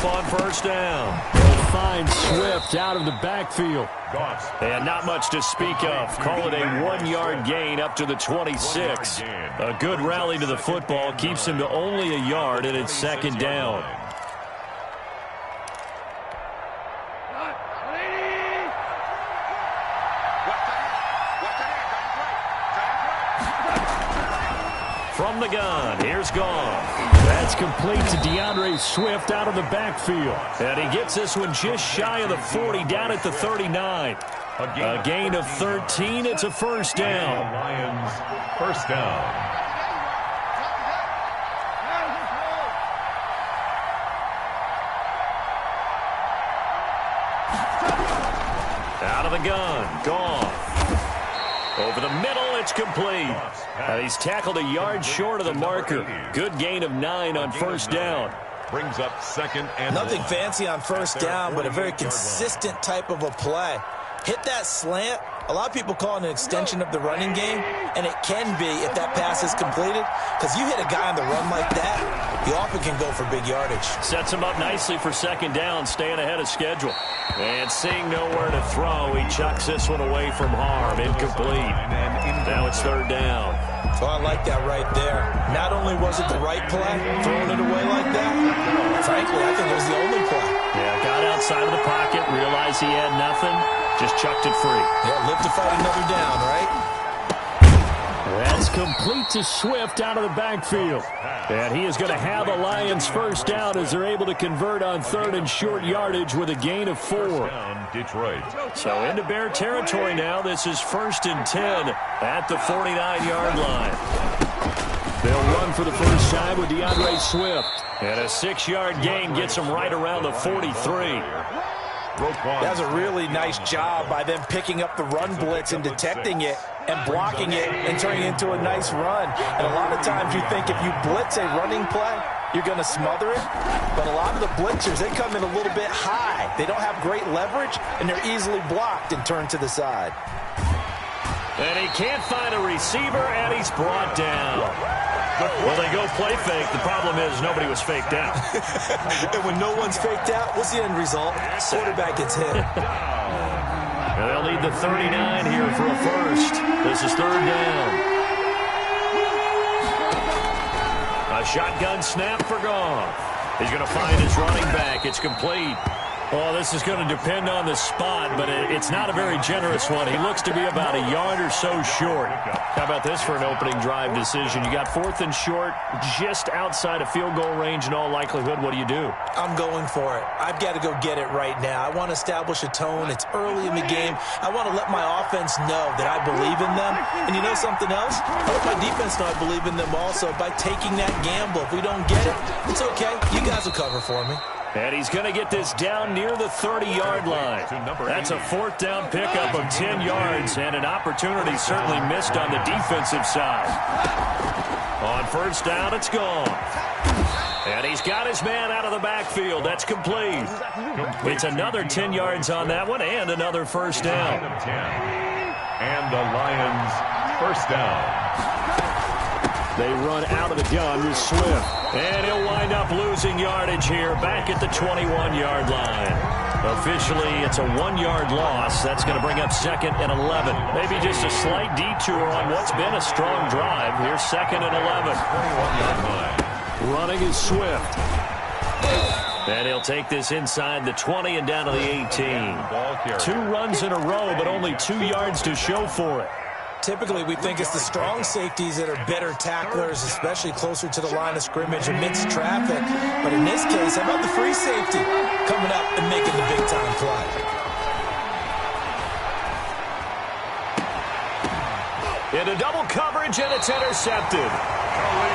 off on first down. They'll find Swift out of the backfield. And not much to speak of. Call it a 1-yard gain up to the 26. A good rally to the football keeps him to only a yard, and it's second down. From the gun, here's Goff. That's complete to DeAndre Swift out of the backfield. And he gets this one just shy of the 40, down at the 39. A gain of 13. It's a first down. Lions, first down. Out of the gun, Goff. Over the middle, it's complete. He's tackled a yard short of the marker. Good gain of 9 on first down. Brings up second and nothing fancy on first down, but a very consistent type of a play. Hit that slant. A lot of people call it an extension of the running game, and it can be if that pass is completed, because you hit a guy on the run like that, you often can go for big yardage. Sets him up nicely for second down, staying ahead of schedule. And seeing nowhere to throw, he chucks this one away from harm. Incomplete. Now it's third down. So I like that right there. Not only was it the right play, throwing it away like that, frankly, I think it was the only play. Yeah, got outside of the pocket, realized he had nothing, just chucked it free. Yeah, live to fight another down, right? That's complete to Swift out of the backfield. And he is going to have a Lions first down as they're able to convert on third and short yardage with a gain of 4. Detroit. So into Bear territory now. This is 1st and 10 at the 49-yard line. They'll run for the first time with DeAndre Swift. And a 6-yard gain gets him right around the 43. That was a really nice job by them picking up the run blitz and detecting it and blocking it and turning it into a nice run. And a lot of times you think if you blitz a running play, you're going to smother it. But a lot of the blitzers, they come in a little bit high. They don't have great leverage, and they're easily blocked and turned to the side. And he can't find a receiver, and he's brought down. Well, they go play fake. The problem is nobody was faked out. And when no one's faked out, what's the end result? Quarterback gets hit. And they'll need the 39 here for a first. This is third down. A shotgun snap for Goff. He's going to find his running back. It's complete. Oh, this is going to depend on the spot, but it's not a very generous one. He looks to be about a yard or so short. How about this for an opening drive decision? You got 4th and short, just outside of field goal range in all likelihood. What do you do? I'm going for it. I've got to go get it right now. I want to establish a tone. It's early in the game. I want to let my offense know that I believe in them. And you know something else? I let my defense know I believe in them also by taking that gamble. If we don't get it, it's okay. You guys will cover for me. And he's going to get this down near the 30-yard line. That's a 4th down pickup of 10 yards and an opportunity certainly missed on the defensive side. On first down, it's gone. And he's got his man out of the backfield. That's complete. It's another 10 yards on that one and another first down. And the Lions first down. They run out of the gun with Swift. And he'll wind up losing yardage here back at the 21-yard line. Officially, it's a 1-yard loss. That's going to bring up 2nd and 11. Maybe just a slight detour on what's been a strong drive. Here's 2nd and 11. 21-yard line. Running is Swift. And he'll take this inside the 20 and down to the 18. 2 runs in a row, but only 2 yards to show for it. Typically, we think it's the strong safeties that are better tacklers, especially closer to the line of scrimmage amidst traffic. But in this case, how about the free safety coming up and making the big-time play? Into double coverage, and it's intercepted.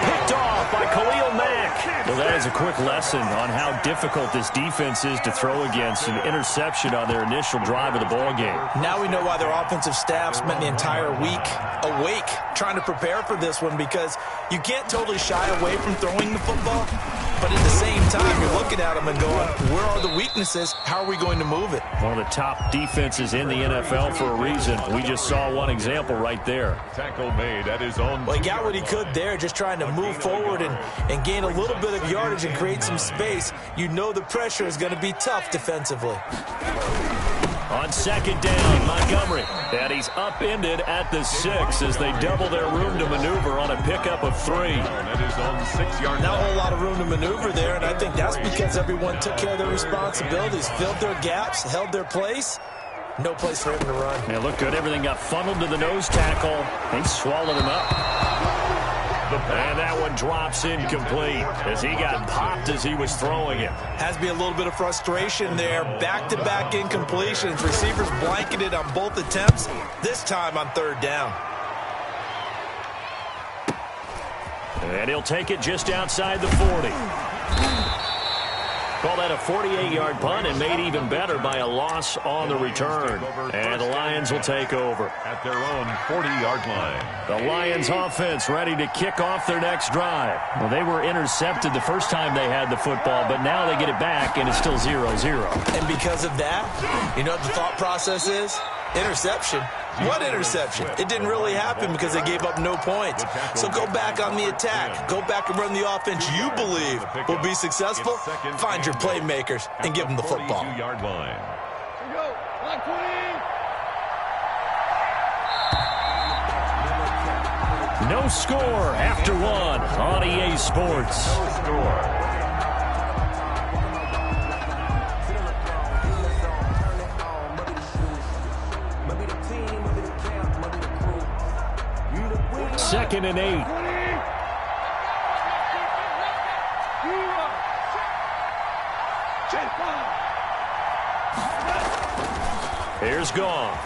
Picked off by Khalil Mack. Well, that is a quick lesson on how difficult this defense is to throw against. An interception on their initial drive of the ballgame. Now we know why their offensive staff spent the entire week awake trying to prepare for this one, because you can't totally shy away from throwing the football, but at the same time, you're looking at them and going, where are the weaknesses? How are we going to move it? One of the top defenses in the NFL for a reason. We just saw one example right there. Tackle made at his own. Well, he got what he could there, just trying to move forward and gain a little bit of yardage and create some space. You know the pressure is going to be tough defensively. On second down, Montgomery. And he's upended at the 6 as they double their room to maneuver on a pickup of 3. At his own 6-yard line. Not a whole lot of room to maneuver there, and I think that's because everyone took care of their responsibilities, filled their gaps, held their place. No place for him to run. Yeah, look good. Everything got funneled to the nose tackle. He swallowed him up. And that one drops incomplete as he got popped as he was throwing it. Has to be a little bit of frustration there. Back-to-back incompletions. Receivers blanketed on both attempts, this time on third down. And he'll take it just outside the 40. Call that a 48-yard punt and made even better by a loss on the return. And the Lions will take over. At their own 40-yard line. The Lions offense ready to kick off their next drive. Well, they were intercepted the first time they had the football, but now they get it back, and it's still 0-0. And because of that, you know what the thought process is? Interception. What interception? It didn't really happen because they gave up no points. So go back on the attack. Go back and run the offense you believe will be successful. Find your playmakers and give them the football. 42-yard line. No score after 1 on EA Sports. No score. Second and 8. Here's Goff.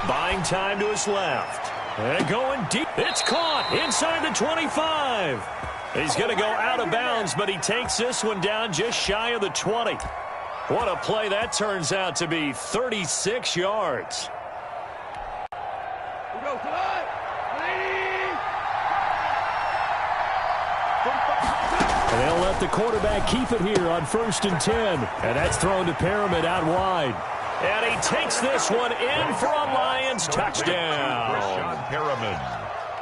Buying time to his left. And going deep. It's caught inside the 25. He's going to go out of bounds, but he takes this one down just shy of the 20. What a play that turns out to be. 36 yards. And they'll let the quarterback keep it here on 1st and 10. And that's thrown to Perriman out wide. And he takes this one in for a Lions touchdown.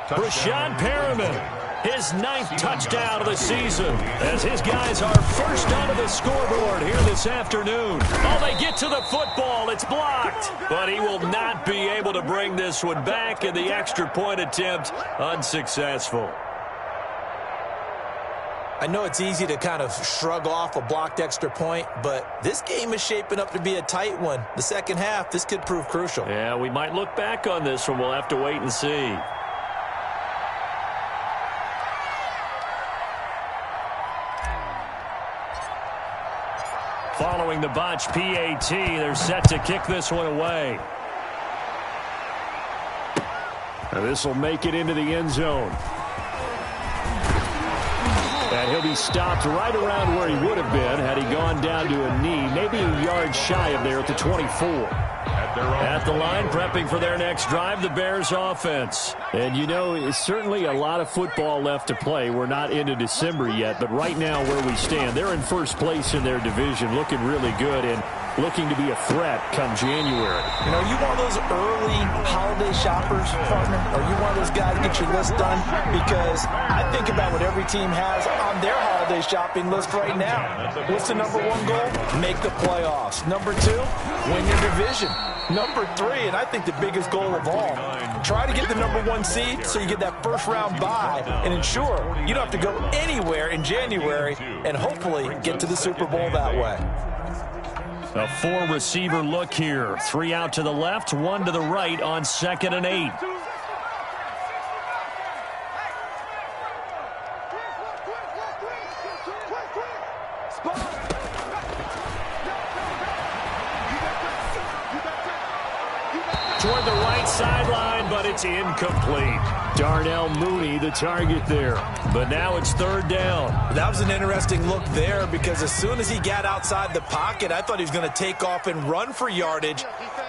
Breshad Perriman, his 9th touchdown of the season, as his guys are first onto the scoreboard here this afternoon. Oh, they get to the football. It's blocked. But he will not be able to bring this one back, and the extra point attempt unsuccessful. I know it's easy to kind of shrug off a blocked extra point, but this game is shaping up to be a tight one. The second half, this could prove crucial. Yeah, we might look back on this one. We'll have to wait and see. Following the botch PAT, they're set to kick this one away. This will make it into the end zone. And he'll be stopped right around where he would have been had he gone down to a knee, maybe a yard shy of there at the 24. At the line, prepping for their next drive, the Bears offense. And, you know, it's certainly a lot of football left to play. We're not into December yet, but right now where we stand, they're in first place in their division, looking really good and looking to be a threat come January. You know, you one of those early holiday shoppers, partner? Are you one of those guys to get your list done? Because I think about what every team has on their holiday shopping list right now. What's the number 1 goal? Make the playoffs. Number 2, win your division. Number 3, and I think the biggest goal of all, try to get the number 1 seed so you get that first-round bye and ensure you don't have to go anywhere in January and hopefully get to the Super Bowl that way. A 4-receiver look here. 3 out to the left, 1 to the right on 2nd and 8. Toward the right sideline, but it's incomplete. Darnell Mooney, the target there. But now it's 3rd down. That was an interesting look there because as soon as he got outside the pocket, I thought he was going to take off and run for yardage.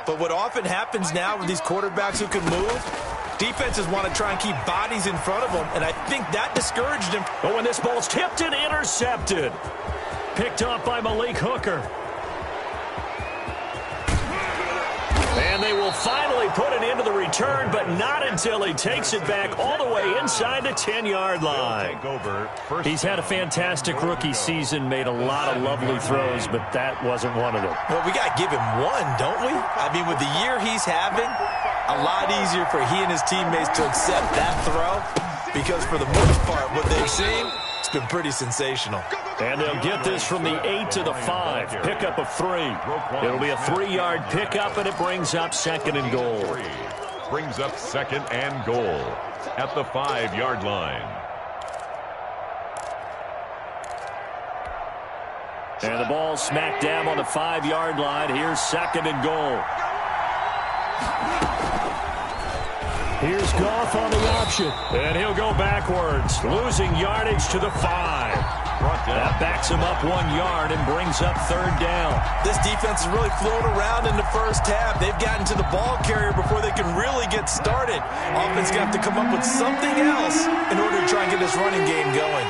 But what often happens now with these quarterbacks who can move, Defenses want to try and keep bodies in front of them, and I think that discouraged him. Oh, and this ball's tipped and intercepted. Picked off by Malik Hooker. And they will finally put it into the return, but not until he takes it back all the way inside the 10-yard line. He's had a fantastic rookie season, made a lot of lovely throws, but that wasn't one of them. Well, we got to give him one, don't we? I mean, with the year he's having, a lot easier for he and his teammates to accept that throw, because for the most part, what they've seen, it's been pretty sensational. And they'll get this from the 8 to the 5. Pickup of 3. It'll be a 3-yard pickup, and it brings up 2nd and goal. Brings up 2nd and goal at the 5-yard line. And the ball smack dab on the 5-yard line. Here's 2nd and goal. Here's Goff on the option. And he'll go backwards, losing yardage to the 5. That backs him up 1 yard and brings up 3rd down. This defense has really flown around in the first half. They've gotten to the ball carrier before they can really get started. Offense going to have to come up with something else in order to try and get this running game going.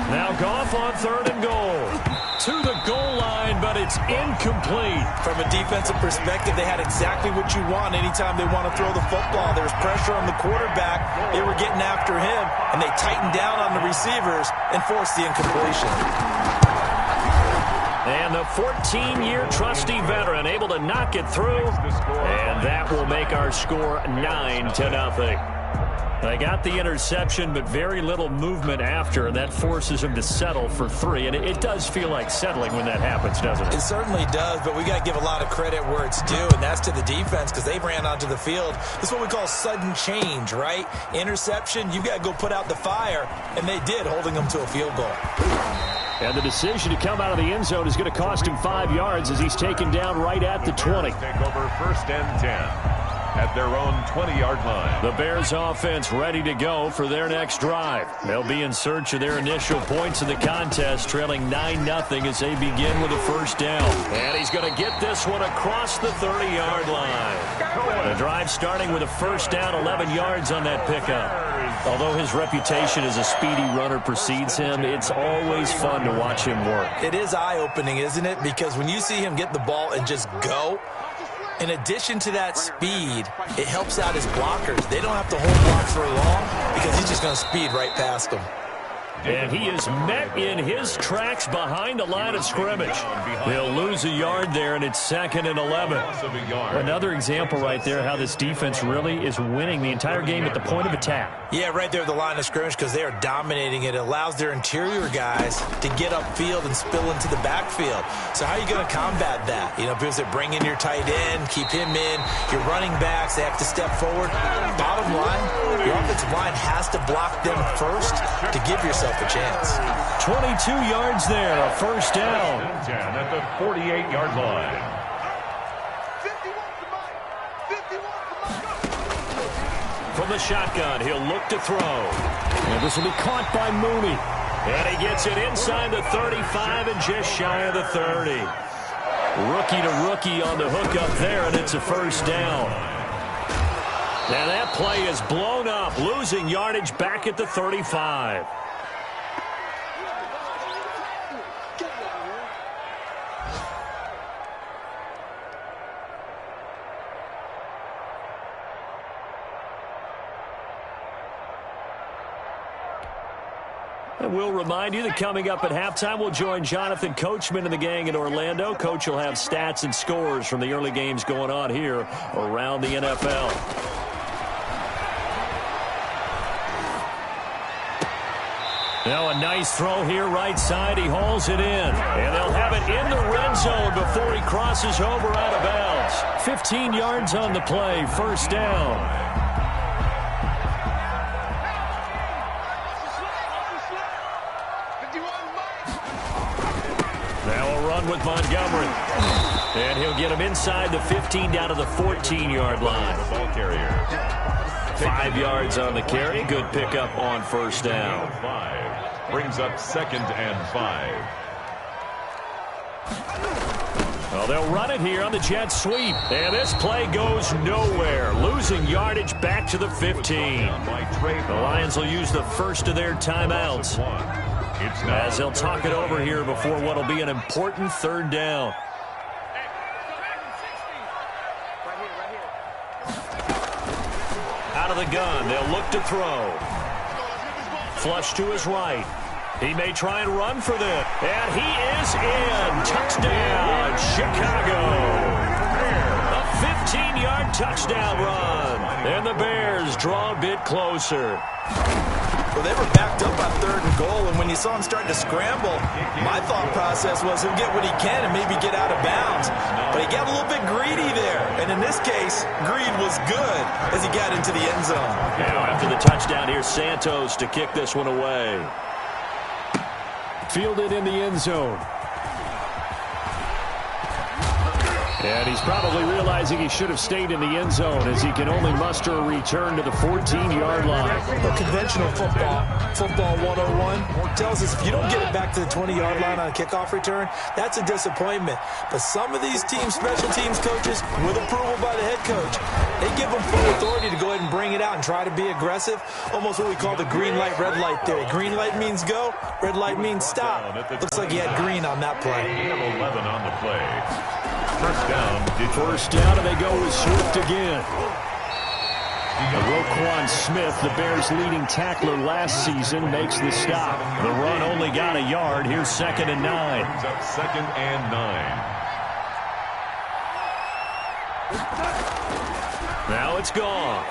Now Goff on 3rd and goal. To the goal line, but it's incomplete. From a defensive perspective, they had exactly what you want anytime they want to throw the football. There's pressure on the quarterback. They were getting after him, and they tightened down on the receivers and forced the incompletion. And the 14-year trusty veteran able to knock it through, and that will make our score 9-0. They got the interception, but very little movement after, and that forces him to settle for 3. And it does feel like settling when that happens, doesn't it? It certainly does, but we got to give a lot of credit where it's due, and that's to the defense because they ran onto the field. This is what we call sudden change, right? Interception, you've got to go put out the fire, and they did, holding them to a field goal. And the decision to come out of the end zone is going to cost him 5 yards as he's taken down right at the 20. Take over 1st and 10. At their own 20-yard line. The Bears offense ready to go for their next drive. They'll be in search of their initial points in the contest, trailing 9-0 as they begin with a 1st down. And he's going to get this one across the 30-yard line. The drive starting with a 1st down, 11 yards on that pickup. Although his reputation as a speedy runner precedes him, it's always fun to watch him work. It is eye-opening, isn't it? Because when you see him get the ball and just go, in addition to that speed, it helps out his blockers. They don't have to hold blocks for long because he's just going to speed right past them. And he is met in his tracks behind the line of scrimmage. They'll lose a yard there, and it's 2nd and 11. Another example right there how this defense really is winning the entire game at the point of attack. Yeah, right there at the line of scrimmage because they are dominating it. It allows their interior guys to get upfield and spill into the backfield. So how are you going to combat that? You know, because they bring in your tight end, keep him in. Your running backs, they have to step forward. Bottom line, your offensive line has to block them first to give yourself a chance. 22 yards there, a 1st down. At the 48-yard line. From the shotgun, he'll look to throw. And this will be caught by Mooney. And he gets it inside the 35 and just shy of the 30. Rookie to rookie on the hook up there, and it's a 1st down. Now that play is blown up, losing yardage back at the 35. And we'll remind you that coming up at halftime, we'll join Jonathan Coachman and the gang in Orlando. Coach will have stats and scores from the early games going on here around the NFL. Now a nice throw here right side. He hauls it in. And they'll have it in the red zone before he crosses over out of bounds. 15 yards on the play. 1st down. With Montgomery. And he'll get him inside the 15 down to the 14-yard line. The ball carrier. 5 yards on the carry. Good pickup on first down. 5 brings up 2nd and 5. Well, they'll run it here on the jet sweep. And this play goes nowhere. Losing yardage back to the 15. The Lions will use the first of their timeouts as they'll talk it over here before what will be an important 3rd down. Out of the gun, they'll look to throw. Flush to his right. He may try and run for this. And he is in. Touchdown, Chicago. A 15-yard touchdown run. And the Bears draw a bit closer. Well, they were backed up on 3rd and goal, and when you saw him starting to scramble, my thought process was he'll get what he can and maybe get out of bounds. But he got a little bit greedy there. And in this case, greed was good as he got into the end zone. Now after the touchdown, here's Santos to kick this one away. Fielded in the end zone. And he's probably realizing he should have stayed in the end zone as he can only muster a return to the 14-yard line. Well, conventional football 101 tells us if you don't get it back to the 20-yard line on a kickoff return, that's a disappointment. But some of these special teams coaches, with approval by the head coach, they give them full authority to go ahead and bring it out and try to be aggressive. Almost what we call the green light, red light theory. Green light means go, red light means stop. Looks like he had green on that play. 11 on the play. First down, and they go with Swift again. Roquan Smith, the Bears' leading tackler last season, makes the stop. The run only got a yard. Here's 2nd and 9. Brings up 2nd and 9. Now it's gone.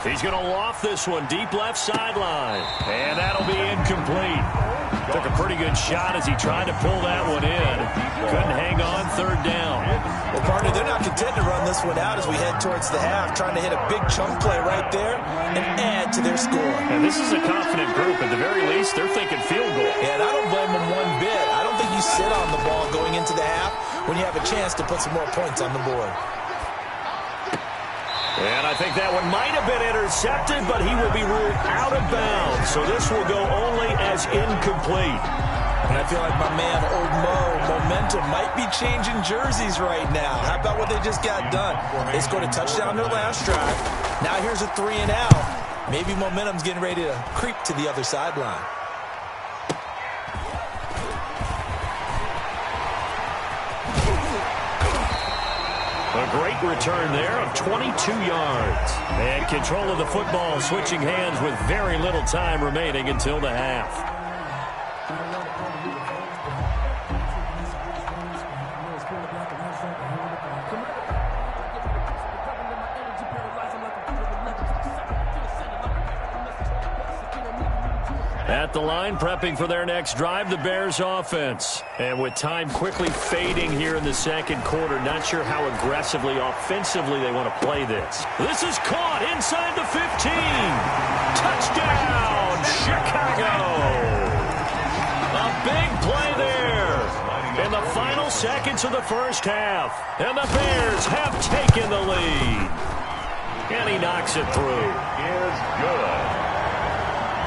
He's going to loft this one deep left sideline. And that'll be incomplete. Took a pretty good shot as he tried to pull that one in. Couldn't hang on 3rd down. Well, partner, they're not content to run this one out as we head towards the half, trying to hit a big chunk play right there and add to their score. And this is a confident group. At the very least, they're thinking field goal. Yeah, and I don't blame them one bit. I don't think you sit on the ball going into the half when you have a chance to put some more points on the board. And I think that one might have been intercepted, but he will be ruled out of bounds. So this will go only as incomplete. And I feel like my man, Old Mo, momentum might be changing jerseys right now. How about what they just got done? They scored a touchdown their last drive. Now here's a 3 and out. Maybe momentum's getting ready to creep to the other sideline. A great return there of 22 yards. And control of the football switching hands with very little time remaining until the half. At the line, prepping for their next drive, the Bears offense. And with time quickly fading here in the 2nd quarter, not sure how aggressively, offensively they want to play this. This is caught inside the 15. Touchdown, Chicago. A big play there in the final seconds of the first half. And the Bears have taken the lead. And he knocks it through. Is good.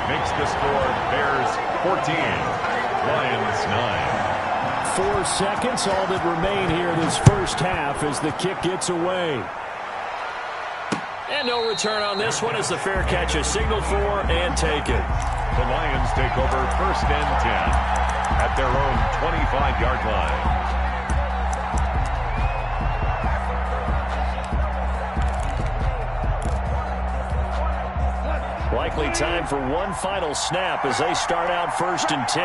Makes the score Bears 14, Lions 9. 4 seconds, all that remain here this first half as the kick gets away. And no return on this one as the fair catch is signaled for and taken. The Lions take over 1st and 10 at their own 25-yard line. Likely time for one final snap as they start out 1st and 10.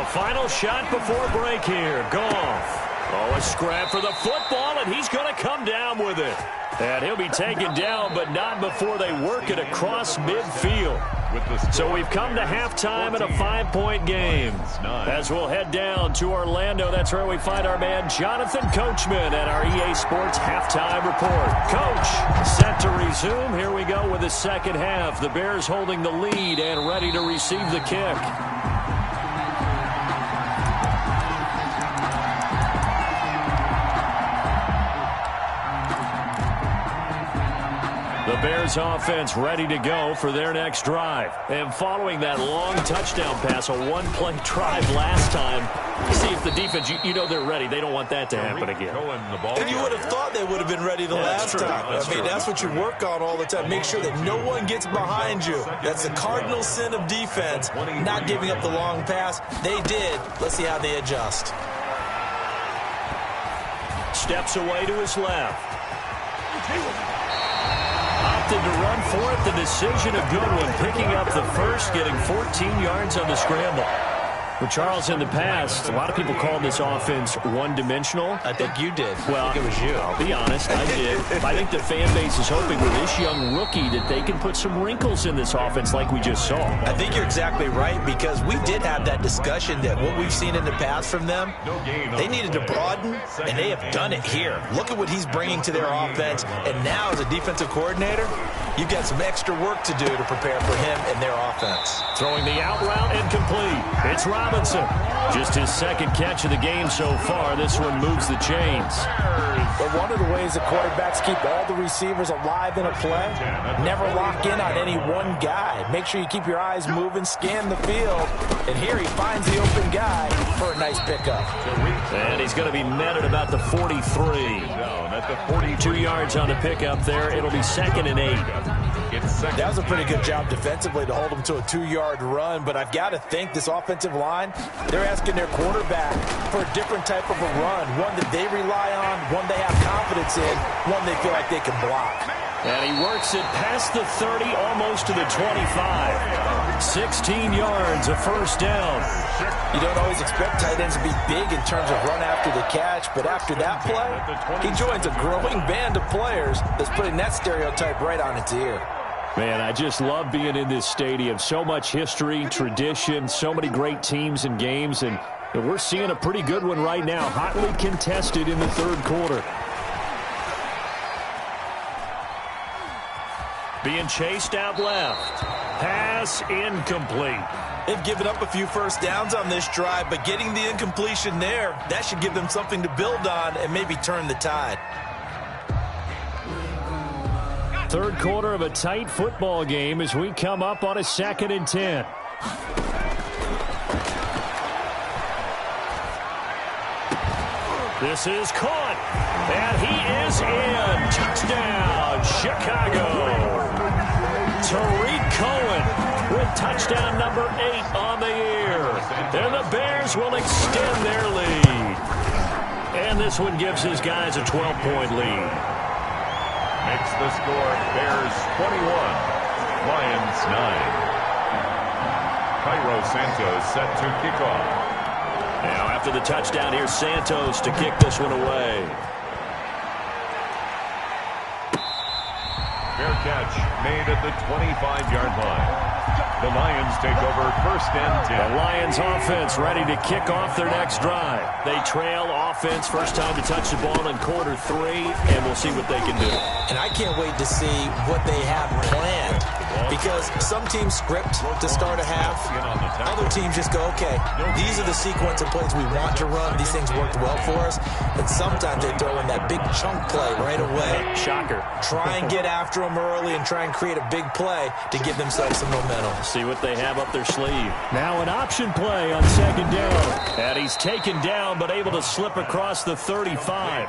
A final shot before break here. Goff. Oh, a scrap for the football, and he's going to come down with it. And he'll be taken down, but not before they work it across midfield. So we've come to halftime in a 5-point game. As we'll head down to Orlando, that's where we find our man Jonathan Coachman at our EA Sports Halftime Report. Coach, set to resume. Here we go with the second half. The Bears holding the lead and ready to receive the kick. Bears offense ready to go for their next drive. And following that long touchdown pass, a one-play drive last time, see if the defense, you know they're ready. They don't want that to happen again. And you would have thought they would have been ready the last time. That's what you work on all the time. Make sure that no one gets behind you. That's the cardinal sin of defense, not giving up the long pass. They did. Let's see how they adjust. Steps away to his left. Opted to run for it. The decision a good one. Picking up the first, getting 14 yards on the scramble. Well, Charles, in the past, a lot of people called this offense one-dimensional. I think you did. Well, I think it was you. I'll be honest, I did. I think the fan base is hoping with this young rookie that they can put some wrinkles in this offense like we just saw. I think you're exactly right, because we did have that discussion that what we've seen in the past from them, they needed to broaden, and they have done it here. Look at what he's bringing to their offense, and now as a defensive coordinator, you've got some extra work to do to prepare for him and their offense. Throwing the out route incomplete. It's Robinson. Just his second catch of the game so far. This one moves the chains. But one of the ways that quarterbacks keep all the receivers alive in a play, never lock in on any one guy. Make sure you keep your eyes moving, scan the field. And here he finds the open guy for a nice pickup. And he's going to be met at about the 43. 2 yards on the pickup there. It'll be 2nd and 8. That was a pretty good job defensively to hold him to a 2-yard run, but I've got to think this offensive line, they're asking their quarterback for a different type of a run, one that they rely on, one they have confidence in, one they feel like they can block. And he works it past the 30, almost to the 25. 16 yards, a first down. You don't always expect tight ends to be big in terms of run after the catch, but after that play, he joins a growing band of players that's putting that stereotype right on its ear. Man, I just love being in this stadium. So much history, tradition, so many great teams and games, and we're seeing a pretty good one right now, hotly contested in the third quarter. Being chased out left. Pass incomplete. They've given up a few first downs on this drive, but getting the incompletion there, that should give them something to build on and maybe turn the tide. Third quarter of a tight football game as we come up on a 2nd and 10. This is caught, and he is in. Touchdown, Chicago. Tariq Cohen with touchdown number 8 on the year. And the Bears will extend their lead. And this one gives his guys a 12-point lead. Makes the score Bears 21, Lions 9. Cairo Santos set to kick off. Now after the touchdown, here's Santos to kick this one away. Fair catch made at the 25-yard line. The Lions take over 1st and 10. The Lions offense ready to kick off their next drive. They trail offense, first time to touch the ball in quarter 3, and we'll see what they can do. And I can't wait to see what they have planned, because some teams script to start a half. Other teams just go, okay, these are the sequence of plays we want to run. These things worked well for us. And sometimes they throw in that big chunk play right away. Shocker. Try and get after them early and try and create a big play to give themselves some momentum. See what they have up their sleeve. Now an option play on 2nd down. And he's taken down but able to slip across the 35.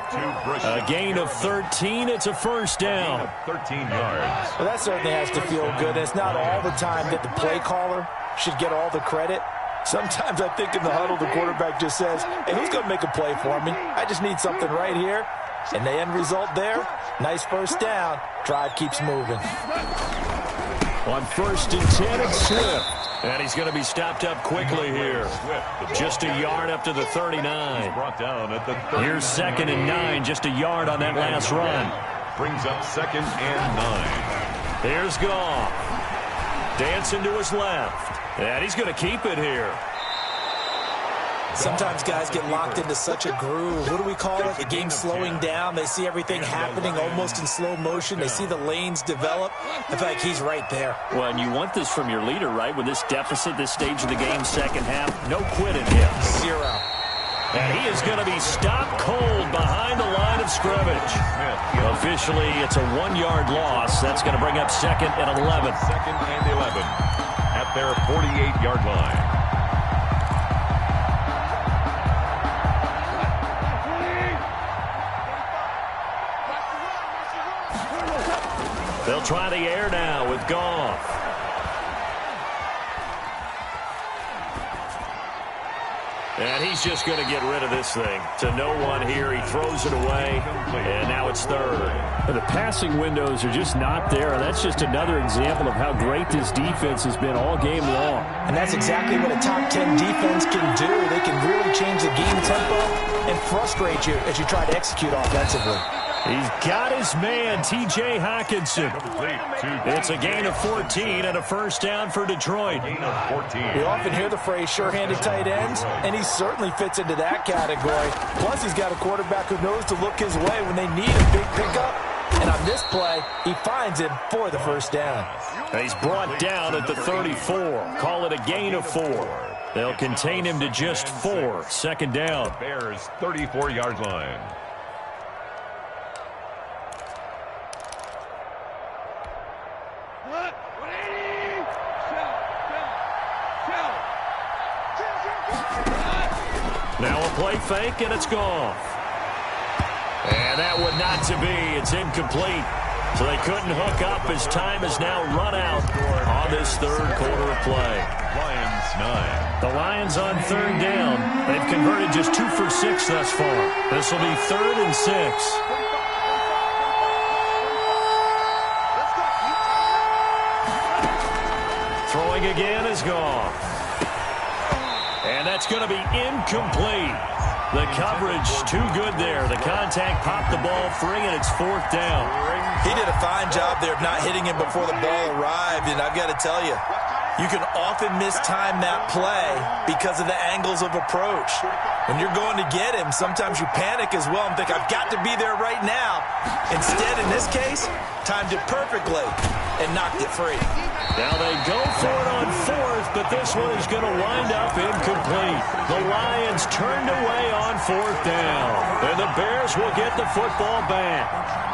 A gain of 13. It's a first down. 13 yards. Well, that certainly has to feel good. It's not all the time that the play caller should get all the credit. Sometimes I think in the huddle, the quarterback just says, hey, who's going to make a play for me? I just need something right here. And the end result there, nice first down. Drive keeps moving. On 1st and 10, it's Swift. And he's going to be stopped up quickly here. Just a yard up to the 39. Here's 2nd and 9, just a yard on that last run. Brings up 2nd and 9. Here's Goff. Dancing to his left. And he's going to keep it here. Sometimes guys get locked into such a groove. What do we call it? The game slowing down. They see everything happening almost in slow motion. They see the lanes develop. I feel like he's right there. Well, and you want this from your leader, right? With this deficit, this stage of the game, second half, no quitting him. 0. And he is going to be stopped cold behind the line of scrimmage. Officially, it's a 1-yard loss. That's going to bring up 2nd and 11. 2nd and 11 at their 48-yard line. They'll try the air now with Goff. And he's just going to get rid of this thing. To no one here. He throws it away, and now it's 3rd. The passing windows are just not there, and that's just another example of how great this defense has been all game long. And that's exactly what a top 10 defense can do. They can really change the game tempo and frustrate you as you try to execute offensively. He's got his man, T.J. Hockenson. It's a gain of 14 and a first down for Detroit. We often hear the phrase sure-handed tight ends, and he certainly fits into that category. Plus, he's got a quarterback who knows to look his way when they need a big pickup. And on this play, he finds him for the first down. He's brought down at the 34. Call it a gain of 4. They'll contain him to just 4. 2nd down. Bears 34-yard line. Now a play fake, and it's gone. And that one not to be. It's incomplete. So they couldn't hook up as time is now run out on this 3rd quarter of play. Lions 9. The Lions on 3rd down. They've converted just 2 for 6 thus far. This will be 3rd and 6. Throwing again is gone. And that's going to be incomplete. The coverage too good there. The contact popped the ball free, and it's 4th down. He did a fine job there of not hitting him before the ball arrived, and I've got to tell you, you can often mistime that play because of the angles of approach. When you're going to get him, sometimes you panic as well and think, I've got to be there right now. Instead, in this case, timed it perfectly and knocked it free. Now they go for it on 4th, but this one is going to wind up incomplete. The Lions turned away on 4th down, and the Bears will get the football back.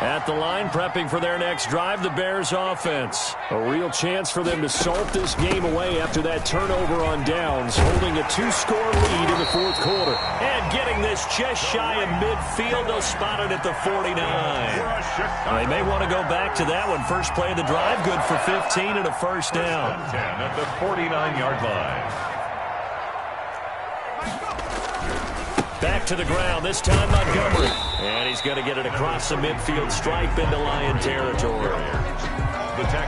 At the line, prepping for their next drive, the Bears offense. A real chance for them to salt this game away after that turnover on downs, holding a 2-score lead in the 4th quarter. And getting this just shy of midfield, they'll spot it at the 49. They may want to go back to that one. First play of the drive, good for 15 and a first down. 10 at the 49-yard line. Back to the ground, this time Montgomery. And he's going to get it across the midfield stripe into Lion territory.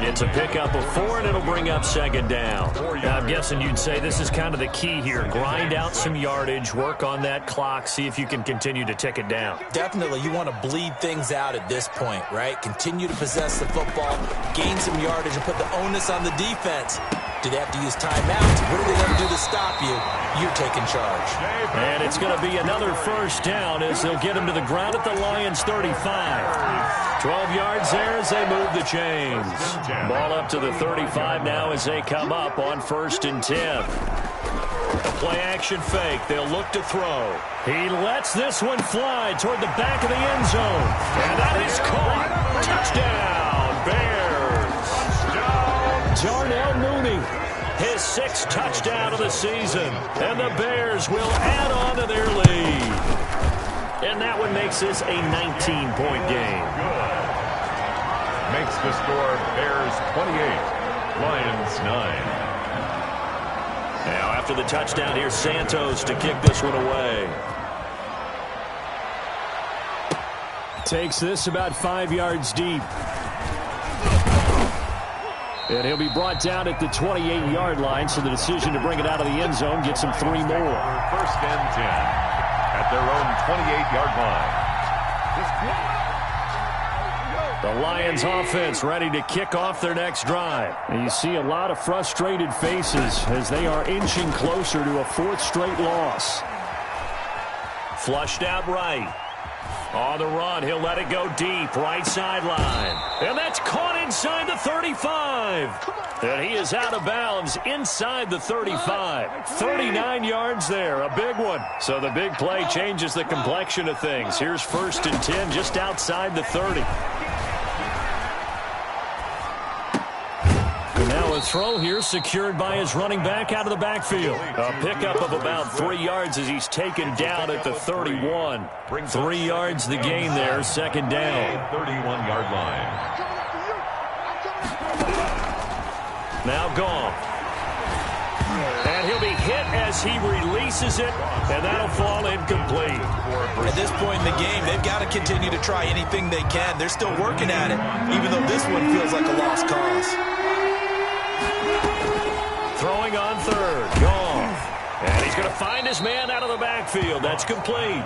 It's a pickup of 4, and it'll bring up 2nd down. Now, I'm guessing you'd say this is kind of the key here. Grind out some yardage, work on that clock, see if you can continue to tick it down. Definitely, you want to bleed things out at this point, right? Continue to possess the football, gain some yardage, and put the onus on the defense. Do they have to use timeouts? What are they going to do to stop you? You're taking charge. And it's going to be another first down as they'll get him to the ground at the Lions' 35. 12 yards there as they move the chains. Ball up to the 35 now as they come up on 1st and 10. A play-action fake. They'll look to throw. He lets this one fly toward the back of the end zone. And that is caught. Touchdown, Bears. Darnell Mooney, his 6th touchdown of the season. And the Bears will add on to their lead. And that one makes this a 19-point game. Makes the score Bears 28, Lions 9. Now after the touchdown, here's Santos to kick this one away. Takes this about 5 yards deep. And he'll be brought down at the 28-yard line, so the decision to bring it out of the end zone gets him 3 more. 1st and 10 at their own 28-yard line. The Lions offense ready to kick off their next drive. And you see a lot of frustrated faces as they are inching closer to a 4th straight loss. Flushed out right. On the run, he'll let it go deep, right sideline. And that's caught inside the 35. And he is out of bounds inside the 35. 39 yards there, a big one. So the big play changes the complexion of things. Here's 1st and 10 just outside the 30. Now a throw here secured by his running back out of the backfield. A pickup of about 3 yards as he's taken down at the 31. 3 yards the gain there, 2nd down. 31-yard line. Now Goff. And he'll be hit as he releases it, and that'll fall incomplete. At this point in the game, they've got to continue to try anything they can. They're still working at it, even though this one feels like a lost cause. Throwing on 3rd, Goff. And he's going to find his man out of the backfield. That's complete.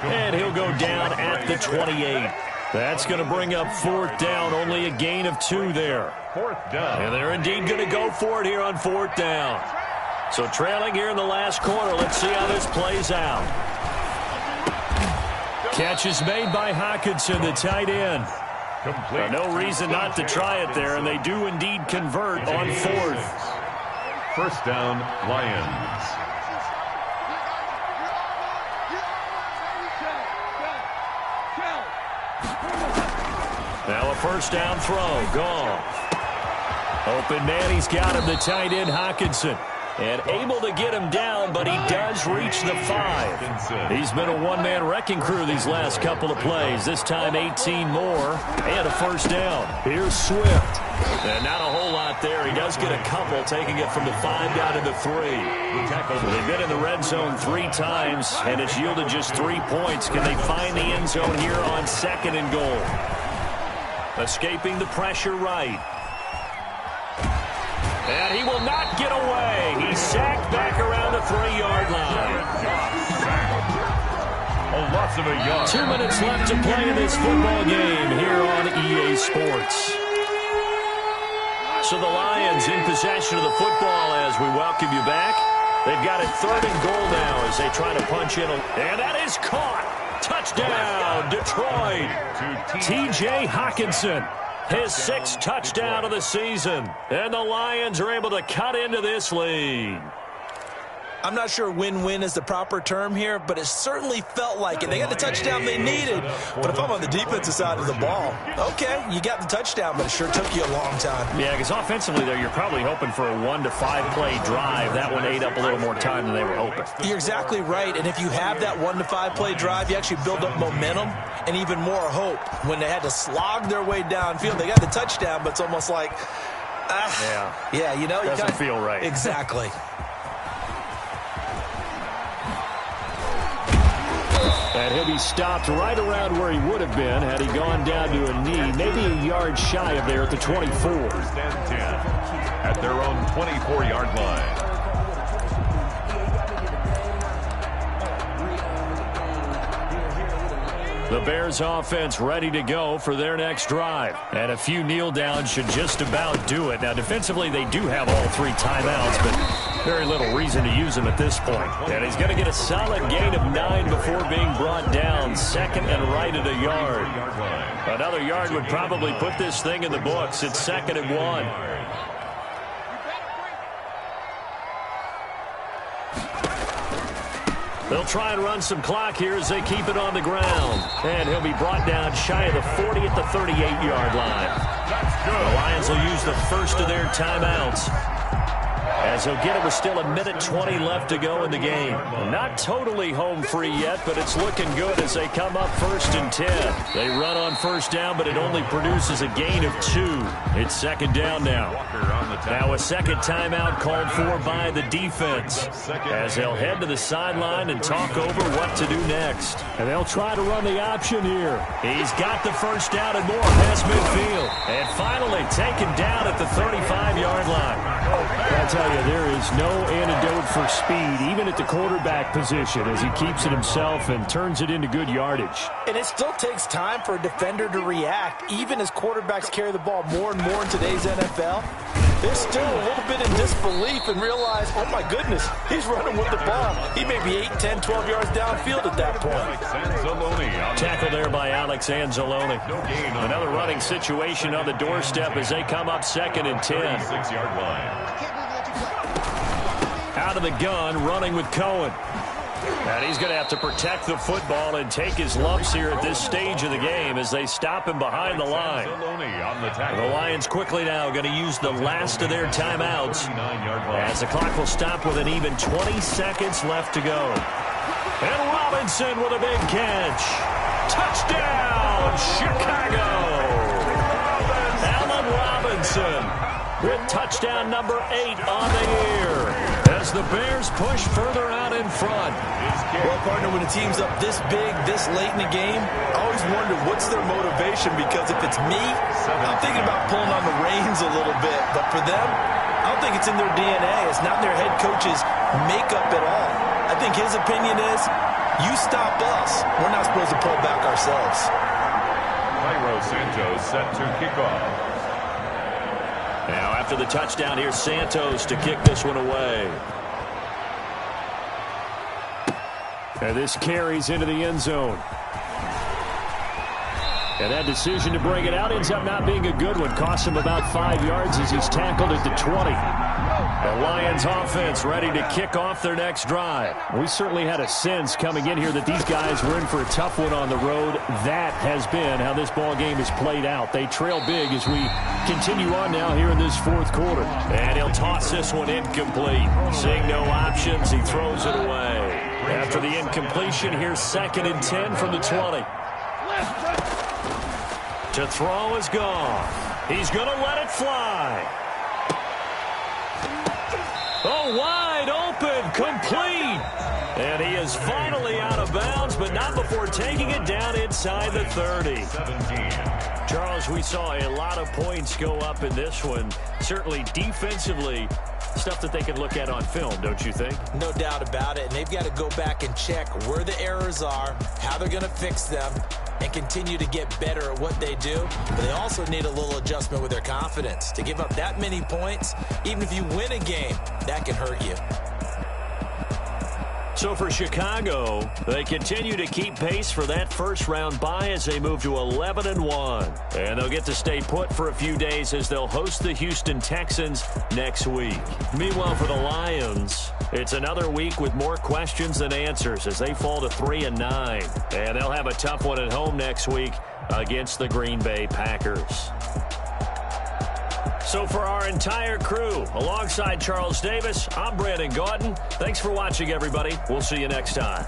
And he'll go down at the 28. That's going to bring up 4th down, only a gain of 2 there. 4th down. And they're indeed going to go for it here on 4th down. So trailing here in the last quarter. Let's see how this plays out. Catch is made by Hockenson, the tight end. No reason not to try it there, and they do indeed convert on 4th. 1st down, Lions. Now a 1st down throw. Goff. Open man, he's got him, the tight end Hockenson. And able to get him down, but he does reach the 5. He's been a one-man wrecking crew these last couple of plays. This time 18 more and a 1st down. Here's Swift. And not a whole lot there. He does get a couple, taking it from the 5 down to the 3. So they've been in the red zone 3 times, and it's yielded just 3 points. Can they find the end zone here on 2nd and goal? Escaping the pressure right. And he will not get away. He's sacked back around the 3-yard line. A loss of a yard. 2 minutes left to play in this football game here on EA Sports. So the Lions in possession of the football as we welcome you back. They've got it 3rd and goal now as they try to punch in. And that is caught. Touchdown, Detroit. T.J. Hockenson. His 6th touchdown of the season. And the Lions are able to cut into this lead. I'm not sure win-win is the proper term here, but it certainly felt like it. They got the touchdown they needed. But if I'm on the defensive side of the ball, okay, you got the touchdown, but it sure took you a long time. Yeah, because offensively there, you're probably hoping for a 1 to 5 play drive. That one ate up a little more time than they were hoping. You're exactly right. And if you have that 1 to 5 play drive, you actually build up momentum and even more hope. When they had to slog their way downfield, they got the touchdown, but it's almost like, yeah, you know, doesn't feel right. Exactly. And he'll be stopped right around where he would have been had he gone down to a knee, maybe a yard shy of there at the 24. 1st and 10 at their own 24-yard line. The Bears offense ready to go for their next drive. And a few kneel downs should just about do it. Now, defensively, they do have all 3 timeouts, but very little reason to use them at this point. And he's going to get a solid gain of 9 before being brought down. 2nd and right at a yard. Another yard would probably put this thing in the books. It's 2nd and 1. They'll try and run some clock here as they keep it on the ground. And he'll be brought down shy of the 40 at the 38-yard line. The Lions will use the first of their timeouts, as he'll get it with still 1:20 left to go in the game. Not totally home free yet, but it's looking good as they come up 1st and 10. They run on 1st down, but it only produces a gain of 2. It's 2nd down now. Now a 2nd timeout called for by the defense, as they'll head to the sideline and talk over what to do next. And they'll try to run the option here. He's got the 1st down and more past midfield. And finally taken down at the 35-yard line. I'll tell you, there is no antidote for speed, even at the quarterback position, as he keeps it himself and turns it into good yardage. And it still takes time for a defender to react, even as quarterbacks carry the ball more and more in today's NFL. they're still a little bit in disbelief and realize, oh my goodness, he's running with the ball. He may be 8, 10, 12 yards downfield at that point. Tackle there by Alex Anzalone. Another running situation on the doorstep as they come up 2nd and 10. 6-yard line. Out of the gun, running with Cohen. And he's going to have to protect the football and take his lumps here at this stage of the game as they stop him behind the line. The Lions quickly now going to use the last of their timeouts as the clock will stop with an even 20 seconds left to go. And Robinson with a big catch. Touchdown, Chicago! Allen Robinson with touchdown number 8 on the year as the Bears push further out in front. Well, partner, when a team's up this big, this late in the game, I always wonder what's their motivation, because if it's me, I'm thinking about pulling on the reins a little bit. But for them, I don't think it's in their DNA. It's not in their head coach's makeup at all. I think his opinion is, you stop us, we're not supposed to pull back ourselves. Cairo Santos set to kick off. Now, after the touchdown, here's Santos to kick this one away. And this carries into the end zone. And that decision to bring it out ends up not being a good one. Costs him about 5 yards as he's tackled at the 20. The Lions offense ready to kick off their next drive. We certainly had a sense coming in here that these guys were in for a tough one on the road. That has been how this ball game has played out. They trail big as we continue on now here in this 4th quarter. And he'll toss this one incomplete. Seeing no options, he throws it away. After the incompletion, here's 2nd and 10 from the 20. To throw is gone. He's going to let it fly. Oh, wide open, complete. And he is finally out of bounds, but not before taking it down inside the 30. 17. Charles, we saw a lot of points go up in this one. Certainly defensively, stuff that they can look at on film, don't you think? No doubt about it. And they've got to go back and check where the errors are, how they're going to fix them, and continue to get better at what they do. But they also need a little adjustment with their confidence. To give up that many points, even if you win a game, that can hurt you. So for Chicago, they continue to keep pace for that first-round bye as they move to 11-1. And they'll get to stay put for a few days as they'll host the Houston Texans next week. Meanwhile, for the Lions, it's another week with more questions than answers as they fall to 3-9. And they'll have a tough one at home next week against the Green Bay Packers. So for our entire crew, alongside Charles Davis, I'm Brandon Gaudin. Thanks for watching, everybody. We'll see you next time.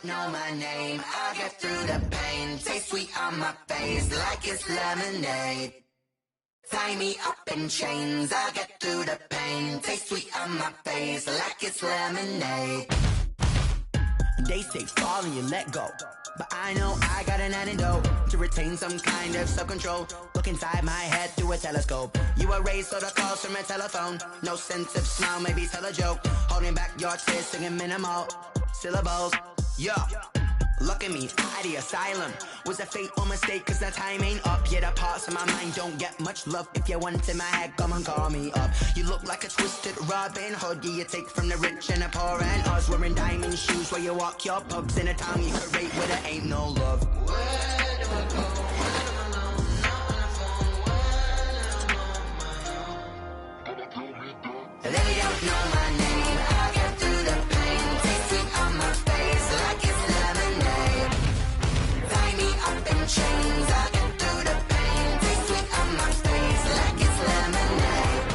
don't know my name, I'll get through the pain. Taste sweet on my face like it's lemonade. Tie me up in chains, I'll get through the pain. Taste sweet on my face like it's lemonade. They say fall and you let go, but I know I got an antidote to retain some kind of self-control. Look inside my head through a telescope. You erase all the calls from a telephone. No sense of smile, maybe tell a joke. Holding back your tears, singing minimal syllables. Yeah, look at me, at the asylum. Was a fate or mistake, cause the time ain't up. Yet the parts of my mind don't get much love. If you want in my head, come and call me up. You look like a twisted Robin Hood. You take from the rich and the poor and us. Wearing diamond shoes where you walk your pugs in a town you could rate where there ain't no love. Where do I go? When I'm alone, not on the phone. When I'm on my own. They don't know my name, I'll get through the pain. Taste sweet on my face like it's lemonade. Tie me up in chains, I'll get through the pain. Taste sweet on my face like it's lemonade.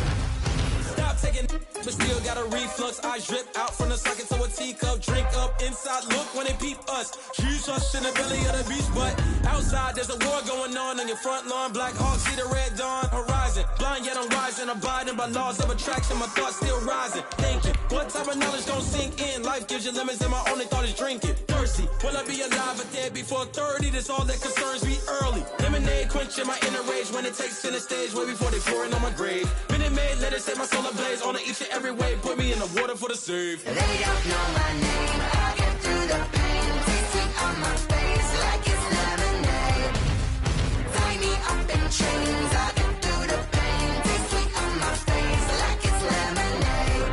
Stop taking, but still got a reflux. I drip out from the socket to a teacup. Drink up inside, look when they peep us. Shoes us in the belly of the beach, but outside there's a war going on your front lawn. Black Hawk, see the red dawn horizon. Blind yet I'm rising, abiding by laws of attraction. My thoughts still rising, thinking what type of knowledge don't sink in. Life gives you limits and my only thought is drinking. Thirsty, will I be alive or dead before 30? That's all that concerns me early. Lemonade quenching my inner rage when it takes center stage way before they pour it on my grave. Minute Maid, let it set my soul ablaze on each and every way. Put me in the water for the save. They don't know my name, I'll get through the pain. Taste sweet on my face like it's lemonade. Tie me up in chains, I'll get through the pain. Taste sweet on my face like it's lemonade.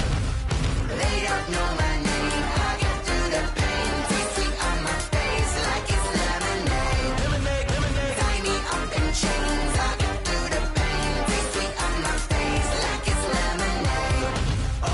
They don't know my name, I'll get through the pain. Taste sweet on my face like it's lemonade. Lemonade, tie me up in chains, I'll get through the pain. Taste sweet on my face like it's lemonade. Oh.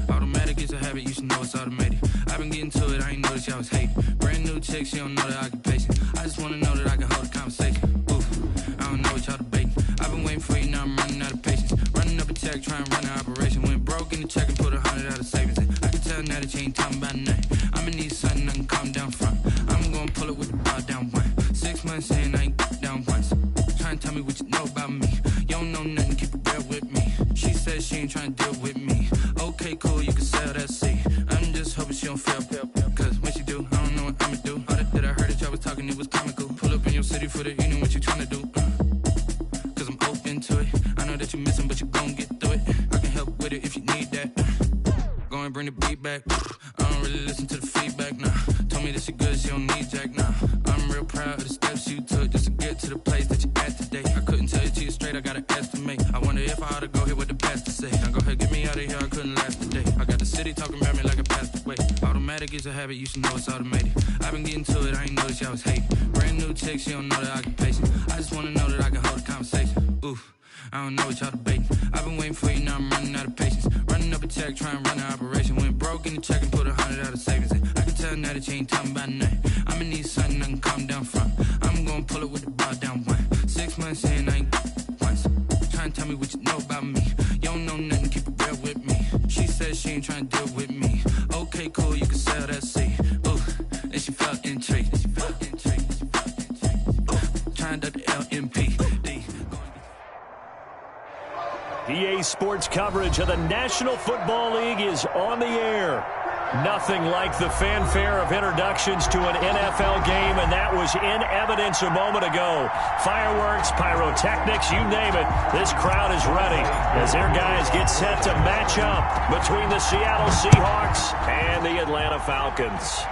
Automatic is a habit, you should know it's automated. I've been getting to it, I ain't noticed y'all was hating. Brand new chick, she don't know the occupation. I just wanna know that I can hold a conversation. Oof, I don't know what y'all debating. I've been waiting for you, now I'm running out of patience. Running up a check, trying to run an operation. Went broke in the check and put 100 out of savings in. I can tell now that you ain't talking about nothing. I'ma need something I can calm down from. I'm gonna pull it with the bar down one. 6 months in, I ain't down once. Trying to tell me what you know about me. You don't know nothing, keep it real with me. She says she ain't trying to deal with me. Okay, cool, you can sell that seat. I'm just hoping she don't fail. Cause when she do, I don't know what I'ma do. All that I heard that y'all was talking, it was comical. Pull up in your city for the evening, what you trying to do? Cause I'm open to it. I know that you missing, but you gon' get through it. I can help with it if you need that. Go and bring the beat back. I don't really listen to the feedback, nah. Told me that she good, she don't need jack, nah. I'm real proud of the steps you took just to get to the place that you at today. I couldn't tell you to you straight, I gotta estimate. I wonder if I ought to go here with the past to say. Now go ahead, get me out of here, I couldn't last today. I got the city talking about me like I passed away. Automatic is a habit, you should know it's automated. I've been getting to it, I ain't noticed y'all was hating. Brand new chick, she don't know the occupation. I just wanna know that I can hold a conversation. Oof, I don't know what y'all debating. I've been waiting for you, now I'm running out of patience. Running up a check, trying to run an operation. Went broke in the check and put 100 out of savings in. I can tell now that you ain't talking about nothing. I'ma need something I can calm down from. I'm gonna pull it with the bar down one. 6 months in, I ain't once. Trying to tell me what you know about me. You don't know nothing, keep it real with me. She says she ain't trying to deal with me. Okay, cool, you can sell that seat. Ooh, and she felt intrigued. Trying to duck the LMP. EA Sports coverage of the National Football League is on the air. Nothing like the fanfare of introductions to an NFL game, and that was in evidence a moment ago. Fireworks, pyrotechnics, you name it. This crowd is ready as their guys get set to match up between the Seattle Seahawks and the Atlanta Falcons.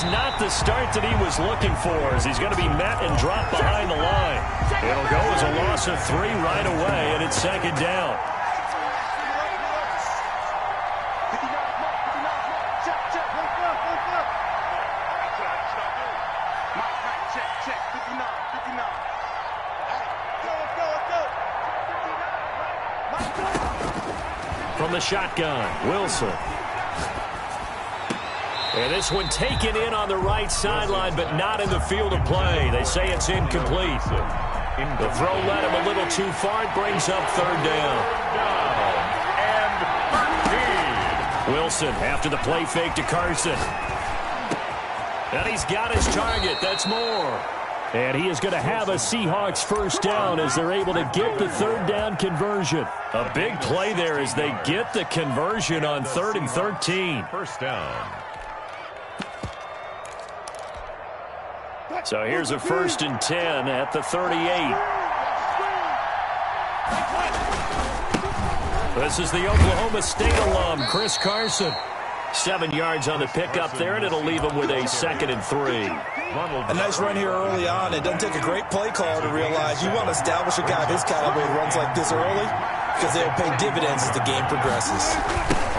Not the start that he was looking for, as he's going to be met and dropped behind the line. It'll go as a loss of 3 right away, and it's second down. From the shotgun, Wilson. And this one taken in on the right sideline, but not in the field of play. They say it's incomplete. The throw led him a little too far. It brings up third down. And 13. Wilson after the play fake to Carson. And he's got his target. That's more. And he is going to have a Seahawks first down as they're able to get the third down conversion. A big play there as they get the conversion on 3rd and 13. First down. So here's a 1st and 10 at the 38. This is the Oklahoma State alum, Chris Carson. 7 yards on the pickup there, and it'll leave him with a 2nd and 3. A nice run here early on. It doesn't take a great play caller to realize you want to establish a guy of his caliber who runs like this early, because they'll pay dividends as the game progresses.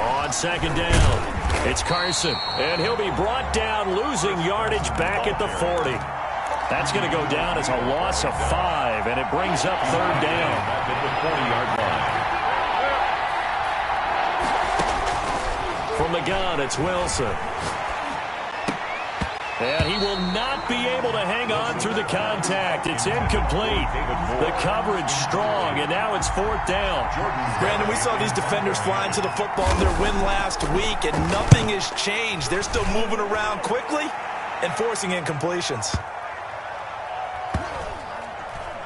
On 2nd down, it's Carson, and he'll be brought down, losing yardage back at the 40. That's going to go down as a loss of 5, and it brings up 3rd down. At the 40-yard line. From the gun, it's Wilson. And he will not be able to hang on through the contact. It's incomplete. The coverage strong, and now it's 4th down. Brandon, we saw these defenders flying to the football in their win last week, and nothing has changed. They're still moving around quickly and forcing incompletions.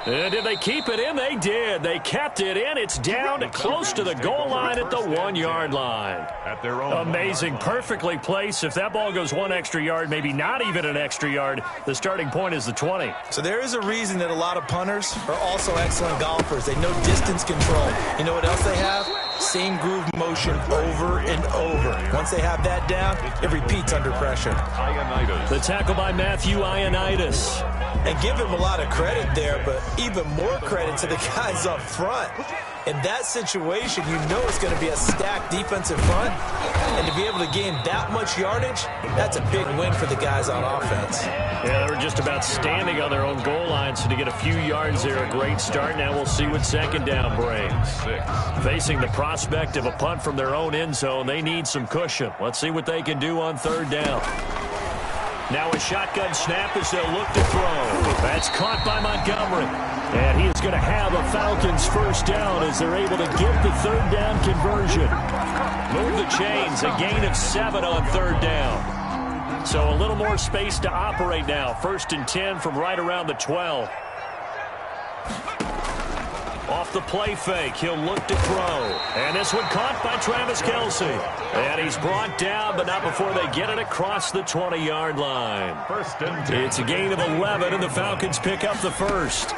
And did they keep it in? They did. They kept it in. It's down to close to the goal line at the 1-yard line. At their own amazing. Perfectly placed. If that ball goes 1 extra yard, maybe not even an extra yard, the starting point is the 20. So there is a reason that a lot of punters are also excellent golfers. They know distance control. You know what else they have? Same groove motion over and over. Once they have that down, it repeats under pressure. Ioannidis. The tackle by Matthew Ioannidis. And give him a lot of credit there, but even more credit to the guys up front. In that situation, you know it's going to be a stacked defensive front. And to be able to gain that much yardage, that's a big win for the guys on offense. Yeah, they were just about standing on their own goal line, so to get a few yards there, a great start. Now we'll see what 2nd down brings. 6. Facing the prospect of a punt from their own end zone, they need some cushion. Let's see what they can do on 3rd down. Now a shotgun snap as they'll look to throw. That's caught by Montgomery. And he is going to have a Falcons first down as they're able to get the 3rd down conversion. Move the chains, a gain of 7 on 3rd down. So a little more space to operate now. 1st and 10 from right around the 12. Off the play fake, he'll look to throw. And this one caught by Travis Kelce. And he's brought down, but not before they get it across the 20-yard line. 1st and 10. It's a gain of 11, and the Falcons pick up the first.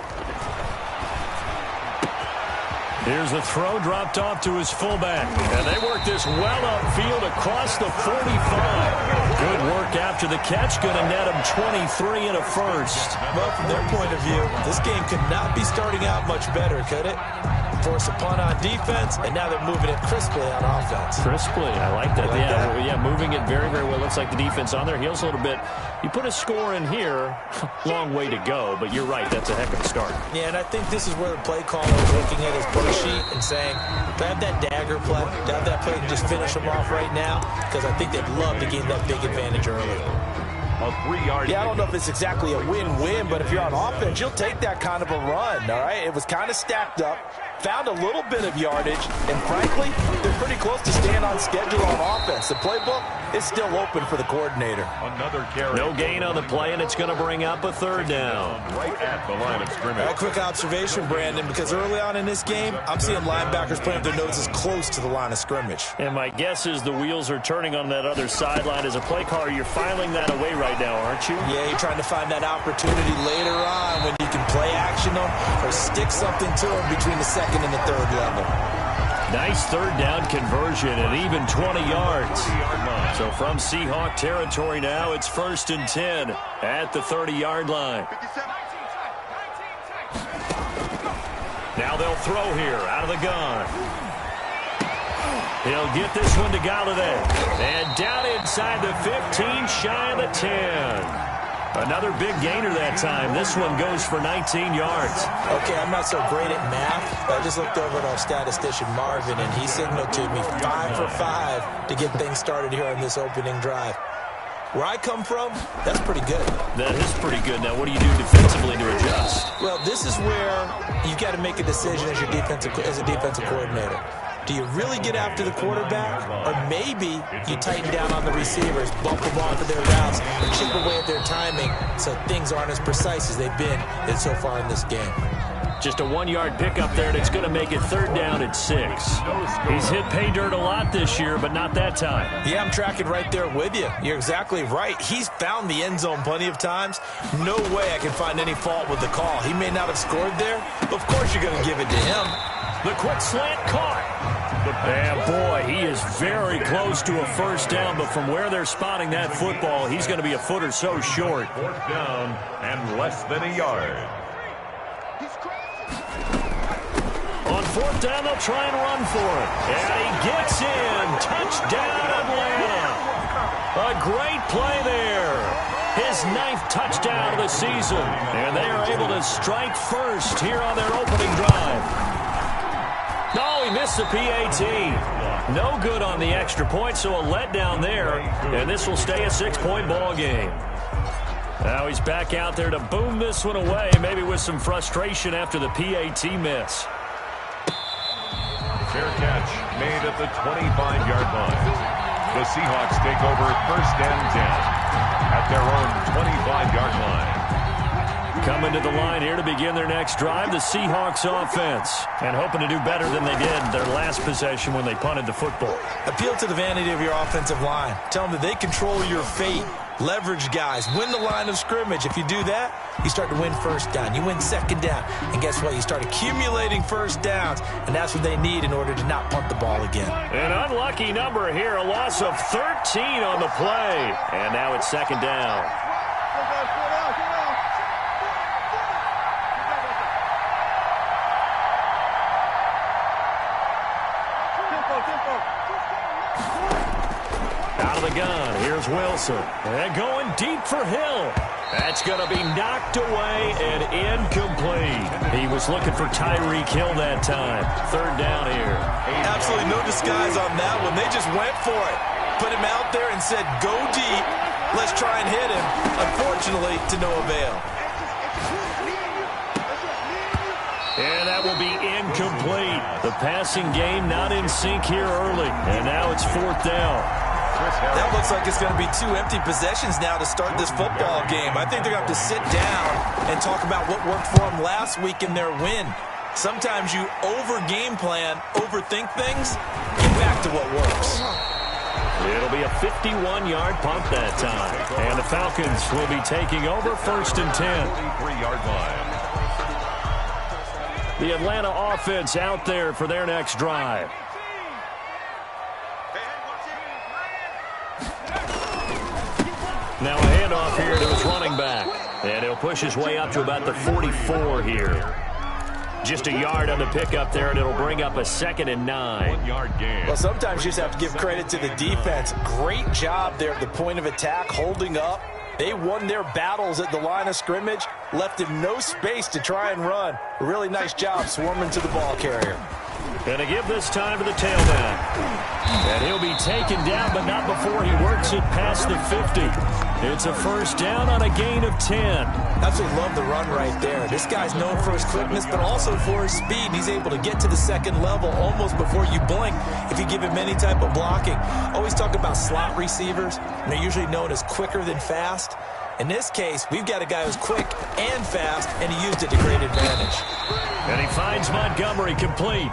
Here's the throw dropped off to his fullback. And they work this well upfield across the 45. Good work after the catch. Going to net him 23 and a first. Well, from their point of view, this game could not be starting out much better, could it? Force a punt on defense, and now they're moving it crisply on offense. Crisply, I like that. Yeah, moving it very, very well. Looks like the defense on their heels a little bit. You put a score in here, long way to go, but you're right, that's a heck of a start. Yeah, and I think this is where the play caller is looking at his play sheet and saying, to have that dagger play, to have that play to just finish them off right now, because I think they'd love to gain that big advantage early. A 3-yard. Yeah, I don't know if it's exactly a win-win, but if you're on offense, you'll take that kind of a run, all right? It was kind of stacked up. found a little bit of yardage, and frankly, they're pretty close to staying on schedule on offense. The playbook is still open for the coordinator. Another carry. No gain on the play, and it's going to bring up a third down. Right at the line of scrimmage. A quick observation, Brandon, because early on in this game, I'm seeing linebackers playing with their noses close to the line of scrimmage. And my guess is the wheels are turning on that other sideline. As a play caller, you're filing that away right now, aren't you? Yeah, you're trying to find that opportunity later on when you can play action them or stick something to them between the second and the third level. Nice third down conversion and even 20 yards. So from Seahawk territory now, it's 1st and 10 at the 30-yard line. Now they'll throw here out of the gun. He'll get this one to Golladay. And down inside the 15, shy of the 10. Another big gainer that time. This one goes for 19 yards. Okay, I'm not so great at math, but I just looked over at our statistician, Marvin, and he signaled to me 5 for 5 to get things started here on this opening drive. Where I come from, that's pretty good. That is pretty good. Now, what do you do defensively to adjust? Well, this is where you've got to make a decision as a defensive coordinator. Do you really get after the quarterback? Or maybe you tighten down on the receivers, bump them off of their routes, chip away at their timing so things aren't as precise as they've been so far in this game. Just a 1-yard pickup there, and it's going to make it third down at 6. He's hit pay dirt a lot this year, but not that time. Yeah, I'm tracking right there with you. You're exactly right. He's found the end zone plenty of times. No way I can find any fault with the call. He may not have scored there, but of course you're going to give it to him. The quick slant caught. And boy, he is very close to a first down, but from where they're spotting that football, he's going to be a foot or so short. 4th down and less than a yard. On 4th down, they'll try and run for it. And he gets in. Touchdown, Atlanta. A great play there. His 9th touchdown of the season. And they are able to strike first here on their opening drive. No, he missed the PAT. No good on the extra point, so a letdown there. And this will stay a 6-point ball game. Now he's back out there to boom this one away, maybe with some frustration after the PAT miss. Fair catch made at the 25-yard line. The Seahawks take over 1st and 10 at their own 25-yard line. Coming to the line here to begin their next drive, the Seahawks offense. And hoping to do better than they did their last possession when they punted the football. Appeal to the vanity of your offensive line. Tell them that they control your fate. Leverage guys. Win the line of scrimmage. If you do that, you start to win first down. You win 2nd down. And guess what? You start accumulating first downs. And that's what they need in order to not punt the ball again. An unlucky number here. A loss of 13 on the play. And now it's 2nd down. Out of the gun, here's Wilson. And going deep for Hill. That's going to be knocked away and incomplete. He was looking for Tyreek Hill that time. 3rd down here. Absolutely no disguise on that one. They just went for it. Put him out there and said, go deep. Let's try and hit him. Unfortunately, to no avail. And that will be incomplete. The passing game not in sync here early. And now it's 4th down. That looks like it's going to be 2 empty possessions now to start this football game. I think they're going to have to sit down and talk about what worked for them last week in their win. Sometimes you over-game plan, overthink things, get back to what works. It'll be a 51-yard punt that time. And the Falcons will be taking over 1st and 10. 33-yard line. The Atlanta offense out there for their next drive. Now a handoff here to his running back. And he'll push his way up to about the 44 here. Just a yard on the pickup there, and it'll bring up a 2nd and 9. 1-yard gain. Well, sometimes you just have to give credit to the defense. Great job there at the point of attack, holding up. They won their battles at the line of scrimmage, left him no space to try and run. A really nice job swarming to the ball carrier. Gonna give this time to the tailback. And he'll be taken down, but not before he works it past the 50. It's a first down on a gain of 10. Absolutely love the run right there. This guy's known for his quickness, but also for his speed. He's able to get to the second level almost before you blink if you give him any type of blocking. Always talk about slot receivers, and they're usually known as quicker than fast. In this case, we've got a guy who's quick and fast, and he used it to great advantage. And he finds Montgomery complete.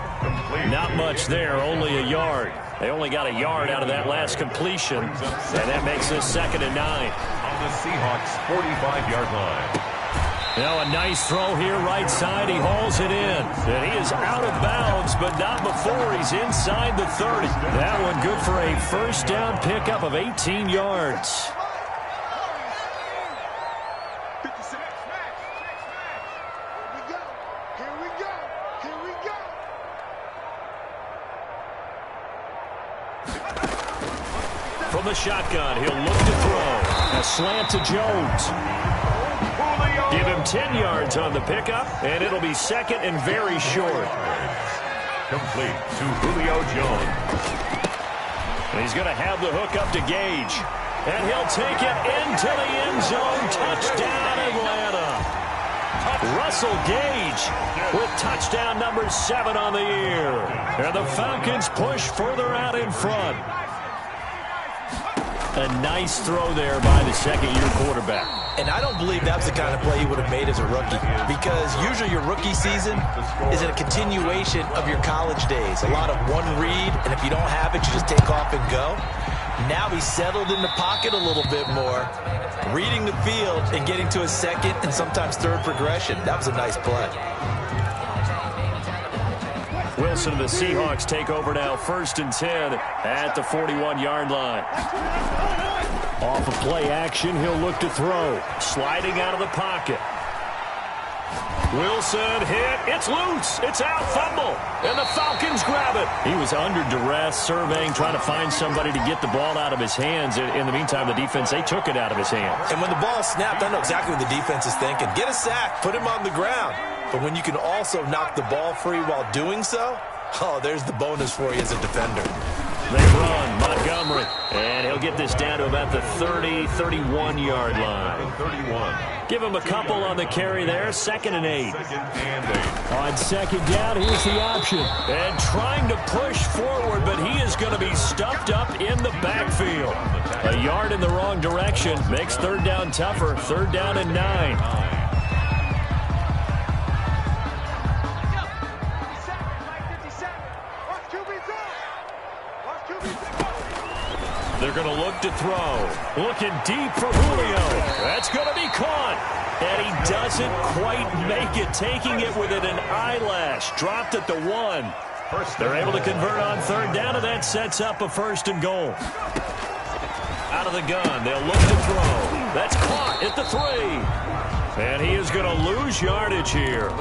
Not much there, only a yard. They only got a yard out of that last completion, and that makes this 2nd and 9. On the Seahawks' 45-yard line. Now a nice throw here, right side. He hauls it in. And he is out of bounds, but not before he's inside the 30. That one good for a first down pickup of 18 yards. From the shotgun, he'll look to throw. A slant to Jones. Give him 10 yards on the pickup, and it'll be 2nd and very short. Complete to Julio Jones. And he's going to have the hook up to Gage. And he'll take it into the end zone. Touchdown, Atlanta. Russell Gage with touchdown number 7 on the year. And the Falcons push further out in front. A nice throw there by the second-year quarterback. And I don't believe that's the kind of play he would have made as a rookie, because usually your rookie season is a continuation of your college days. A lot of one read, and if you don't have it, you just take off and go. Now he's settled in the pocket a little bit more, reading the field and getting to his second and sometimes third progression. That was a nice play. Wilson and the Seahawks take over now, 1st and 10 at the 41-yard line. Off of play action, he'll look to throw. Sliding out of the pocket. Wilson hit. It's loose. It's out. Fumble. And the Falcons grab it. He was under duress, surveying, trying to find somebody to get the ball out of his hands. In the meantime, the defense, they took it out of his hands. And when the ball snapped, I know exactly what the defense is thinking. Get a sack. Put him on the ground. But when you can also knock the ball free while doing so, oh, there's the bonus for you as a defender. They run. Montgomery. And he'll get this down to about the 30, 31-yard line. 31. Give him a couple on the carry there. 2nd and 8. On 2nd down, here's the option. And trying to push forward, but he is going to be stuffed up in the backfield. A yard in the wrong direction makes 3rd down tougher. 3rd down and 9. They're going to look to throw. Looking deep for Julio. That's going to be caught. And he doesn't quite make it. Taking it within an eyelash. Dropped at the 1. They're able to convert on 3rd down, and that sets up a 1st and goal. Out of the gun. They'll look to throw. That's caught at the 3. And he is going to lose yardage here.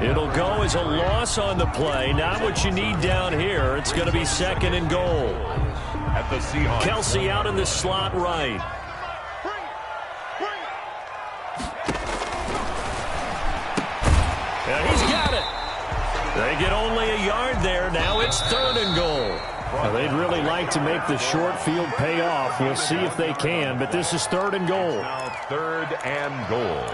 It'll go as a loss on the play. Not what you need down here. It's going to be 2nd and goal. At the Seahawks. Kelsey out in the slot right. And he's got it. They get only a yard there. Now it's 3rd and goal. Well, they'd really like to make the short field pay off. We'll see if they can, but this is 3rd and goal. Now 3rd and goal.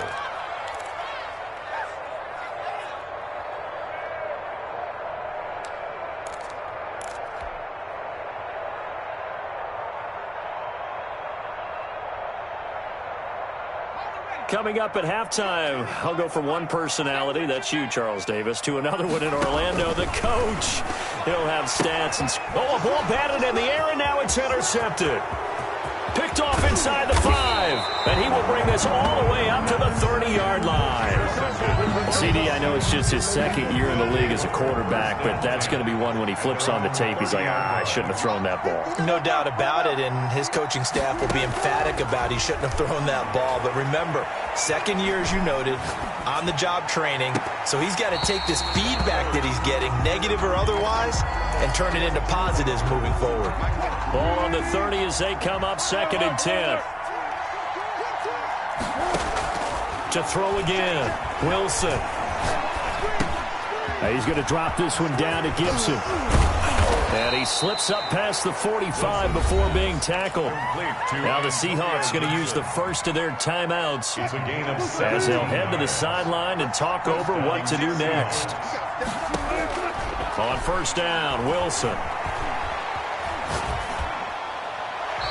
Coming up at halftime, I'll go from one personality, that's you, Charles Davis, to another one in Orlando, the coach. He'll have stats and... Oh, a ball batted in the air, and now it's intercepted. Picked off inside the 5, and he will bring this all the way up to the 30-yard line. CD, I know it's just his 2nd year in the league as a quarterback, but that's going to be one when he flips on the tape. He's like, I shouldn't have thrown that ball. No doubt about it, and his coaching staff will be emphatic about he shouldn't have thrown that ball. But remember, 2nd year, as you noted, on-the-job training, so he's got to take this feedback that he's getting, negative or otherwise, and turn it into positives moving forward. Ball on the 30 as they come up, 2nd and 10. To throw again, Wilson. He's going to drop this one down to Gibson. And he slips up past the 45 before being tackled. Now the Seahawks going to use the first of their timeouts as they'll head to the sideline and talk over what to do next. On first down, Wilson.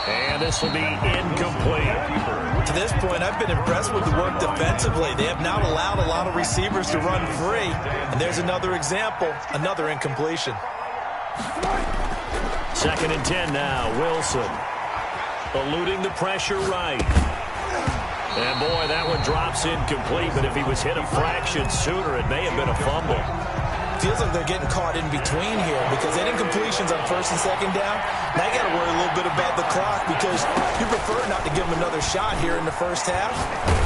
And this will be incomplete. To this point, I've been impressed with the work defensively. They have not allowed a lot of receivers to run free. And there's another example, another incompletion. 2nd and 10 now, Wilson. Eluding the pressure right. And boy, that one drops incomplete, but if he was hit a fraction sooner, it may have been a fumble. Feels like they're getting caught in between here because they had incompletions on 1st and 2nd down. Now you got to worry a little bit about the clock because you prefer not to give them another shot here in the first half.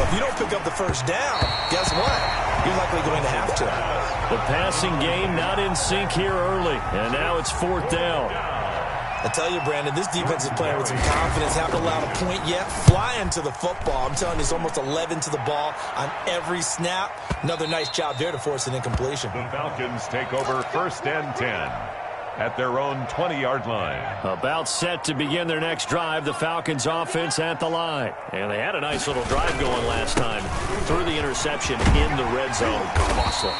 But if you don't pick up the first down, guess what? You're likely going to have to. The passing game not in sync here early, and now it's 4th down. I tell you, Brandon, this defense is playing with some confidence. Haven't allowed a point yet. Flying to the football. I'm telling you, it's almost 11 to the ball on every snap. Another nice job there to force an incompletion. The Falcons take over 1st and 10 at their own 20-yard line. About set to begin their next drive, the Falcons offense at the line. And they had a nice little drive going last time. Threw the interception in the red zone. Costly.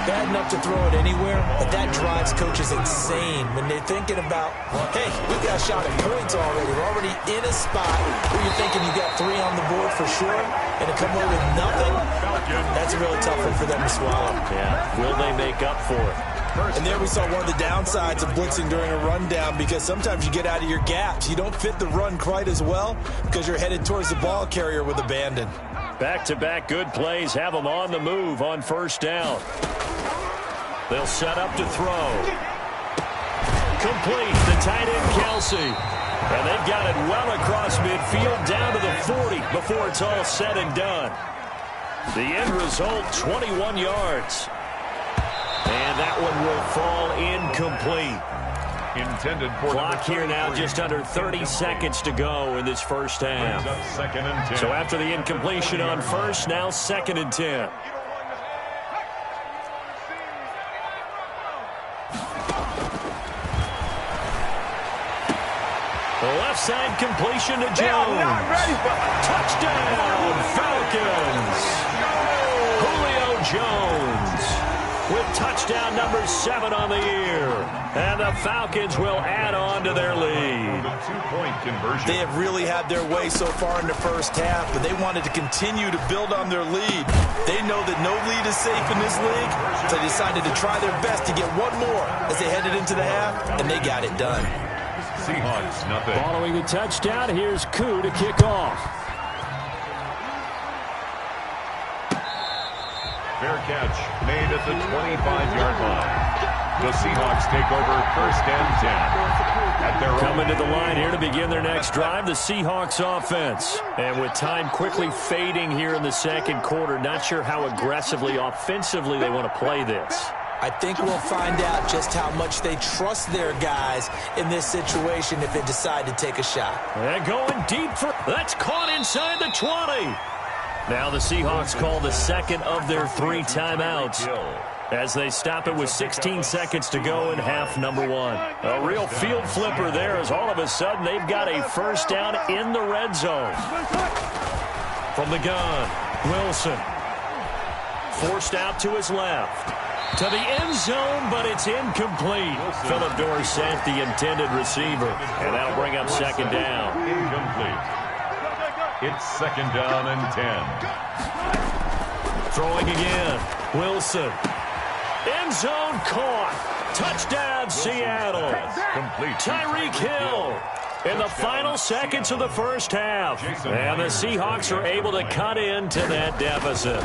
Bad enough to throw it anywhere, but that drives coaches insane when they're thinking about, hey, we've got a shot at points already. We're already in a spot where you're thinking you got 3 on the board for sure, and to come away with nothing, that's a really tough one for them to swallow. Yeah, will they make up for it? And there we saw one of the downsides of blitzing during a rundown because sometimes you get out of your gaps. You don't fit the run quite as well because you're headed towards the ball carrier with abandon. Back-to-back good plays have them on the move on 1st down. They'll set up to throw. Complete the tight end, Kelsey. And they've got it well across midfield down to the 40 before it's all said and done. The end result, 21 yards. And that one will fall incomplete. Intended for clock here now, just under 30 seconds to go in this first half. 2nd and 10. So after the incompletion on first, now 2nd and 10. The left side completion to Jones. Touchdown, Falcons. Julio Jones with touchdown number 7 on the year. And the Falcons will add on to their lead. The 2-point conversion. They have really had their way so far in the first half, but they wanted to continue to build on their lead. They know that no lead is safe in this league, so they decided to try their best to get one more as they headed into the half, and they got it done. Seahawks, nothing. Following the touchdown, here's Koo to kick off. Fair catch made at the 25-yard line. The Seahawks take over 1st and 10. At their Coming to the line here to begin their next drive, the Seahawks offense. And with time quickly fading here in the 2nd quarter, not sure how aggressively, offensively they want to play this. I think we'll find out just how much they trust their guys in this situation if they decide to take a shot. And going deep for... That's caught inside the 20. Now the Seahawks call the 2nd of their 3 timeouts as they stop it with 16 seconds to go in half number 1. A real field flipper there as all of a sudden they've got a first down in the red zone. From the gun, Wilson. Forced out to his left. To the end zone, but it's incomplete. Philip Dorsett, the intended receiver. And that'll bring up 2nd down. Incomplete. It's 2nd down and 10. Throwing again. Wilson. End zone caught. Touchdown, Seattle. Complete. Tyreek Hill in the final seconds of the first half. And the Seahawks are able to cut into that deficit.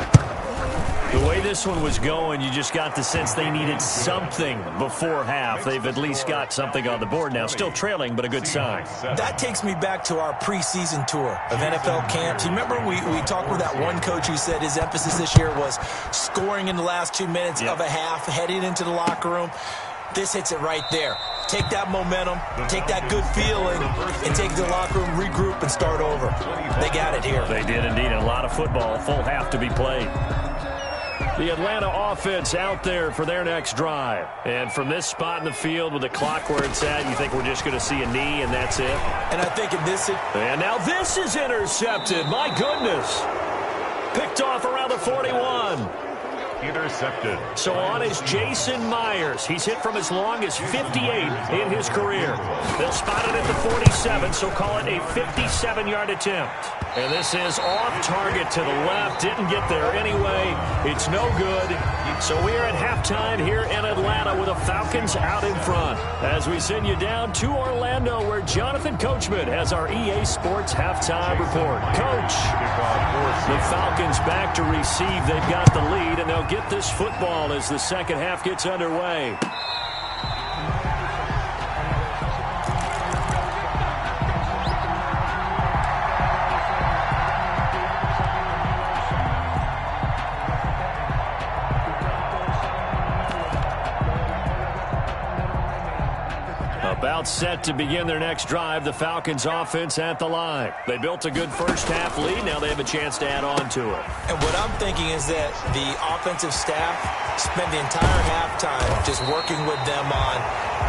The way this one was going, you just got the sense they needed something before half. They've at least got something on the board now. Still trailing, but a good sign. That takes me back to our preseason tour of NFL camps. You remember we talked with that one coach who said his emphasis this year was scoring in the last 2 minutes of a half, heading into the locker room. This hits it right there. Take that momentum, take that good feeling, and take it to the locker room, regroup, and start over. They got it here. They did indeed. A lot of football, full half to be played. The Atlanta offense out there for their next drive. And from this spot in the field with the clock where it's at, you think we're just going to see a knee and that's it? And I think in this... And now this is intercepted. My goodness. Picked off around the 41. Intercepted. So on is Jason Myers. He's hit from as long as 58 in his career. They'll spot it at the 47, so call it a 57-yard attempt. And this is off target to the left. Didn't get there anyway. It's no good. So we're at halftime here in Atlanta with the Falcons out in front. As we send you down to Orlando where Jonathan Coachman has our EA Sports halftime report. Coach, the Falcons back to receive. They've got the lead, and they'll get this football as the second half gets underway. About set to begin their next drive, the Falcons offense at the line. They built a good first half lead. Now they have a chance to add on to it. And what I'm thinking is that the offensive staff spent the entire halftime just working with them on,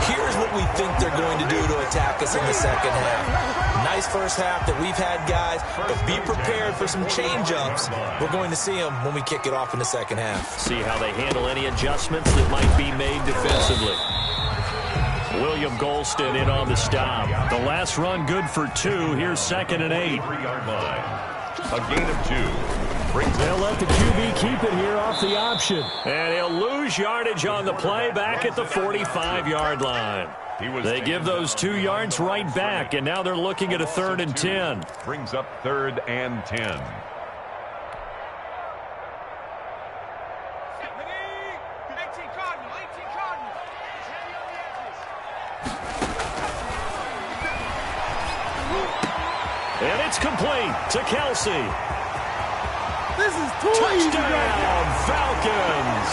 here's what we think they're going to do to attack us in the second half. Nice first half that we've had, guys, but be prepared for some change-ups. We're going to see them when we kick it off in the second half. See how they handle any adjustments that might be made defensively. William Golston in on the stop. The last run good for 2. Here's 2nd and 8. 3-yard line. A gain of 2. They'll let the QB keep it here off the option. And he'll lose yardage on the play back at the 45-yard line. They give those 2 yards right back, and now they're looking at a 3rd and 10. Brings up 3rd and 10. And it's complete to Kelsey. This is touchdown, Falcons.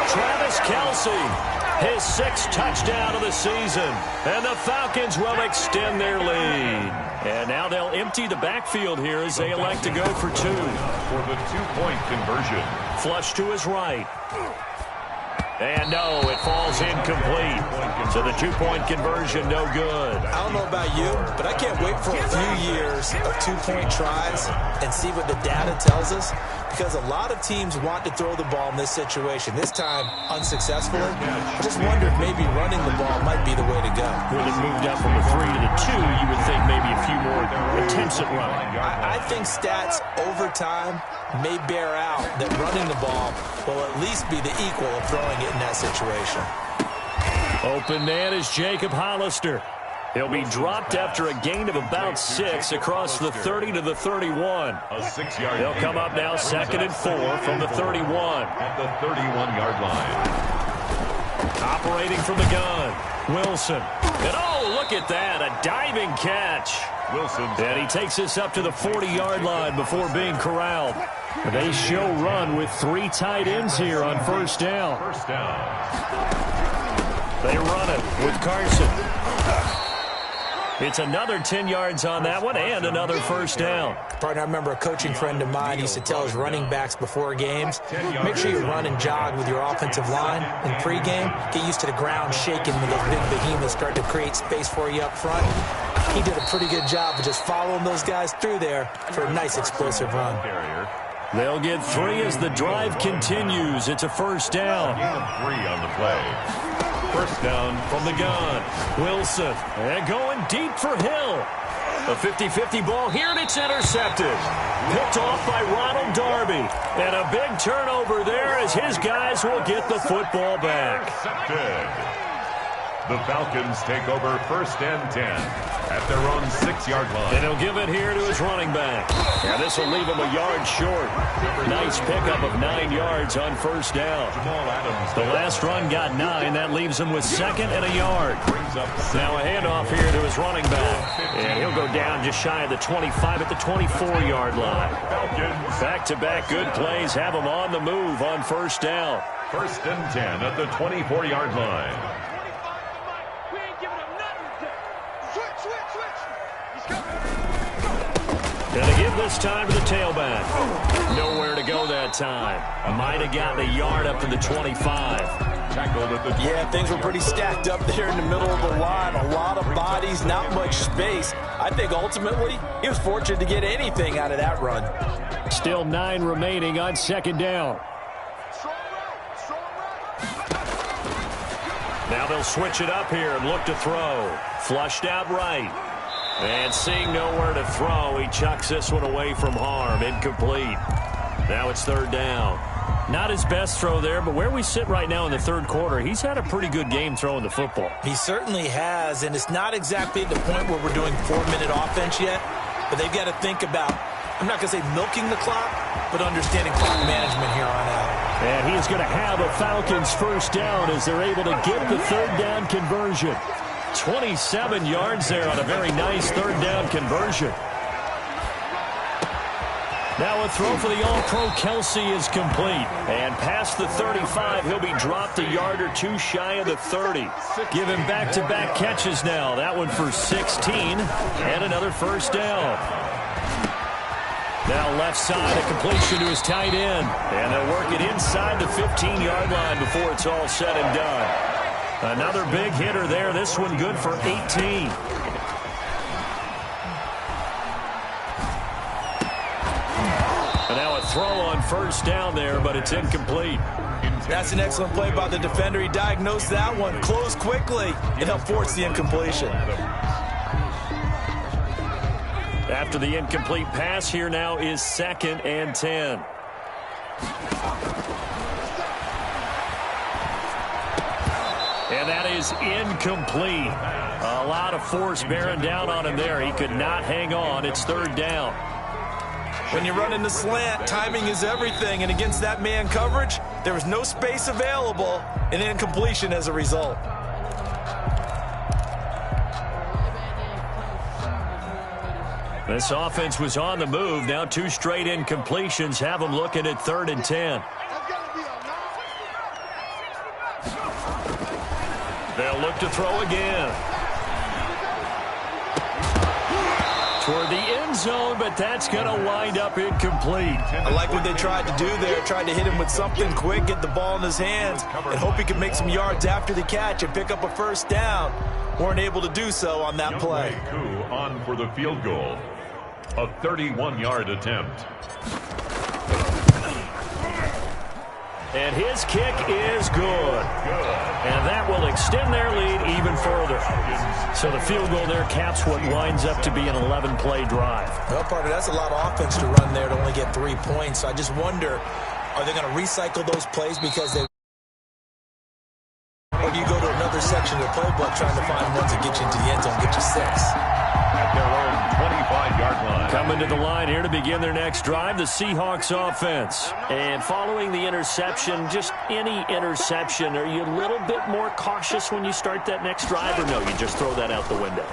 Travis Kelsey, his 6th touchdown of the season. And the Falcons will extend their lead. And now they'll empty the backfield here as they elect to go for 2. For the 2-point conversion. Flush to his right. And no, it falls incomplete. So the 2-point conversion, no good. I don't know about you, but I can't wait for a few years of 2-point tries and see what the data tells us, because a lot of teams want to throw the ball in this situation. This time, unsuccessfully. I just wonder if maybe running the ball might be the way to go. When it moved up from the 3 to the 2, you would think maybe a few more attempts at running. I think stats over time may bear out that running the ball will at least be the equal of throwing it in that situation. Open man is Jacob Hollister. He'll be dropped after a gain of about 6 across the 30 to the 31. A 6-yard. They'll come up now 2nd and 4 from the 31. At the 31-yard line. Operating from the gun, Wilson. And oh, look at that, a diving catch. Wilson. And he takes this up to the 40-yard line before being corralled. They show run with 3 tight ends here on first down. First down. They run it with Carson. It's another 10 yards on that one and another first down. Partner, I remember a coaching friend of mine used to tell his running backs before games, make sure you run and jog with your offensive line in pregame. Get used to the ground shaking when those big behemoths start to create space for you up front. He did a pretty good job of just following those guys through there for a nice explosive run. They'll get 3 as the drive continues. It's a first down. Gain of 3 on the play. First down from the gun. Wilson. And going deep for Hill. A 50-50 ball here, and it's intercepted. Picked off by Ronald Darby. And a big turnover there as his guys will get the football back. Intercepted. The Falcons take over 1st and 10 at their own 6-yard line. And he'll give it here to his running back. Now this will leave him a yard short. Nice pickup of 9 yards on first down. The last run got 9. That leaves him with 2nd and a yard. Now a handoff here to his running back. And he'll go down just shy of the 25 at the 24-yard line. Back-to-back good plays have him on the move on first down. 1st and 10 at the 24-yard line. And they give this time to the tailback. Nowhere to go that time. Might have gotten a yard up to the 25. Yeah, things were pretty stacked up there in the middle of the line. A lot of bodies, not much space. I think ultimately he was fortunate to get anything out of that run. Still 9 remaining on second down. Now they'll switch it up here and look to throw. Flushed out right. And seeing nowhere to throw, he chucks this one away from harm. Incomplete. Now it's third down. Not his best throw there, but where we sit right now in the third quarter, he's had a pretty good game throwing the football. He certainly has, and it's not exactly at the point where we're doing 4-minute offense yet, but they've got to think about, I'm not going to say milking the clock, but understanding clock management here on out. And he is going to have a Falcons first down as they're able to get the third down conversion. 27 yards there on a very nice third down conversion. Now a throw for the All-Pro Kelce is complete. And past the 35, he'll be dropped a yard or two shy of the 30. Give him back-to-back catches now. That one for 16 and another first down. Now left side, a completion to his tight end. And they'll work it inside the 15-yard line before it's all said and done. Another big hitter there. This one good for 18. And now a throw on first down there, but it's incomplete. That's an excellent play by the defender. He diagnosed that one, closed quickly, and helped force the incompletion. After the incomplete pass, here now is 2nd and 10. And that is incomplete. A lot of force bearing down on him there. He could not hang on. It's third down. When you run in the slant, timing is everything. And against that man coverage, there was no space available, and incompletion as a result. This offense was on the move. Now 2 straight incompletions have them looking at 3rd and 10. They'll look to throw again. Toward the end zone, but that's going to wind up incomplete. I like what they tried to do there. Tried to hit him with something quick, get the ball in his hands, and hope he could make some yards after the catch and pick up a first down. Weren't able to do so on that play. On for the field goal. A 31-yard attempt. And his kick is good. And that will extend their lead even further. So the field goal there caps what winds up to be an 11-play drive. Well, partner, that's a lot of offense to run there to only get 3 points. So I just wonder, are they going to recycle those plays because they... Or do you go to another section of the playbook trying to find ones that get you into the end zone, get you 6? At their own 25-yard line. Coming to the line here to begin their next drive, the Seahawks offense. And following the interception, just any interception, are you a little bit more cautious when you start that next drive, or no, you just throw that out the window?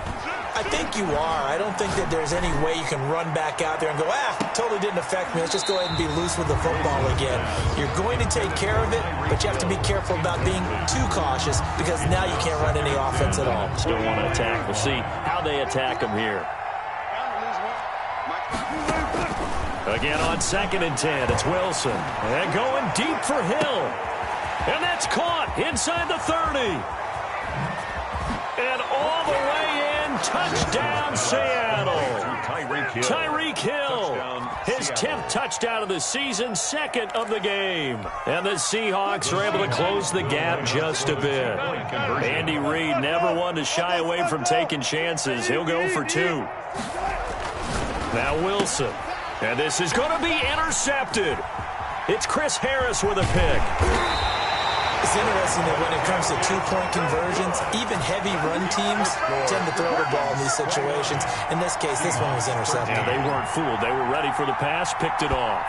I think you are. I don't think that there's any way you can run back out there and go, totally didn't affect me. Let's just go ahead and be loose with the football again. You're going to take care of it, but you have to be careful about being too cautious because now you can't run any offense at all. Still want to attack. We'll see how they attack them here. Again on 2nd and 10, it's Wilson. And going deep for Hill. And that's caught inside the 30. And all the way in, touchdown Seattle. Tyreek Hill, his 10th touchdown of the season, 2nd of the game. And the Seahawks are able to close the gap just a bit. Andy Reid never one to shy away from taking chances. He'll go for 2. Now Wilson. And this is going to be intercepted. It's Chris Harris with a pick. It's interesting that when it comes to 2-point conversions, even heavy run teams tend to throw the ball in these situations. In this case, this one was intercepted. Yeah, they weren't fooled. They were ready for the pass, picked it off.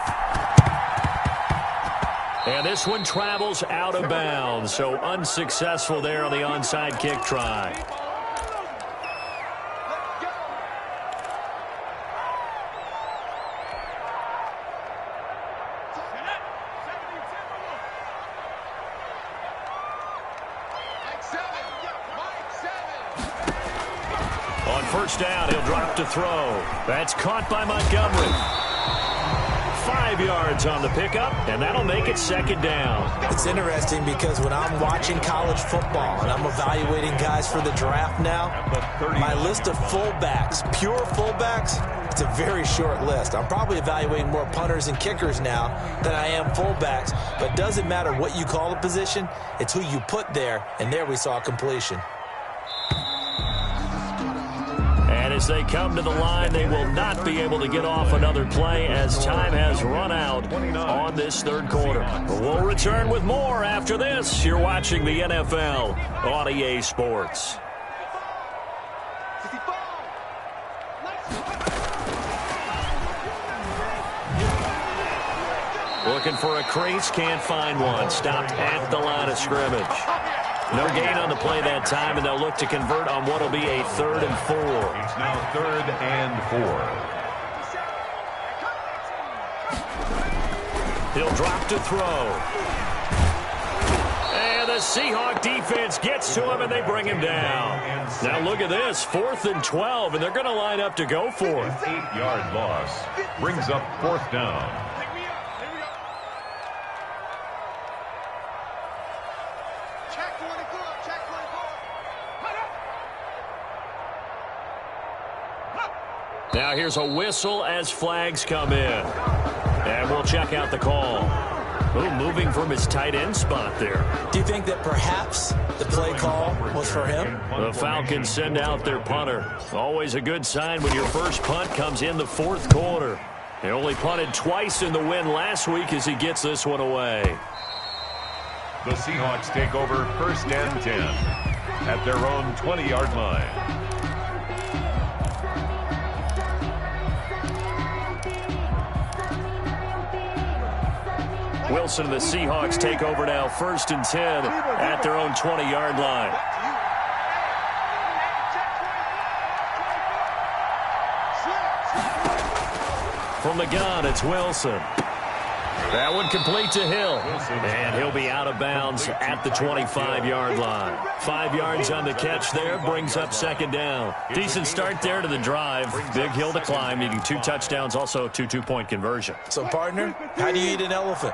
And this one travels out of bounds, so unsuccessful there on the onside kick try. first down. He'll drop to throw. That's caught by Montgomery. 5 yards on the pickup, and that'll make it second down. It's interesting because when I'm watching college football and I'm evaluating guys for the draft now, my list of fullbacks, pure fullbacks, it's a very short list. I'm probably evaluating more punters and kickers now than I am fullbacks, but it doesn't matter what you call a position, it's who you put there, and there we saw completion. And as they come to the line, they will not be able to get off another play as time has run out on this third quarter. But we'll return with more after this. You're watching the NFL on EA Sports. Looking for a crease, can't find one. Stopped at the line of scrimmage. No gain on the play that time, and they'll look to convert on what will be a 3rd and 4. It's now 3rd and 4. He'll drop to throw. And the Seahawk defense gets to him, and they bring him down. Now look at this, 4th and 12, and they're going to line up to go for it. 8-yard loss brings up 4th down. Now here's a whistle as flags come in. And we'll check out the call. Ooh, moving from his tight end spot there. Do you think that perhaps the play call was for him? The Falcons send out their punter. Always a good sign when your first punt comes in the 4th quarter. They only punted twice in the win last week as he gets this one away. The Seahawks take over 1st and 10 at their own 20-yard line. Wilson and the Seahawks take over now 1st and 10 at their own 20-yard line. From the gun, it's Wilson. That one complete to Hill. And he'll be out of bounds at the 25-yard line. 5 yards on the catch there, brings up 2nd down. Decent start there to the drive. Big hill to climb, needing 2 touchdowns, also a 2-2-point conversion. So, partner, how do you eat an elephant?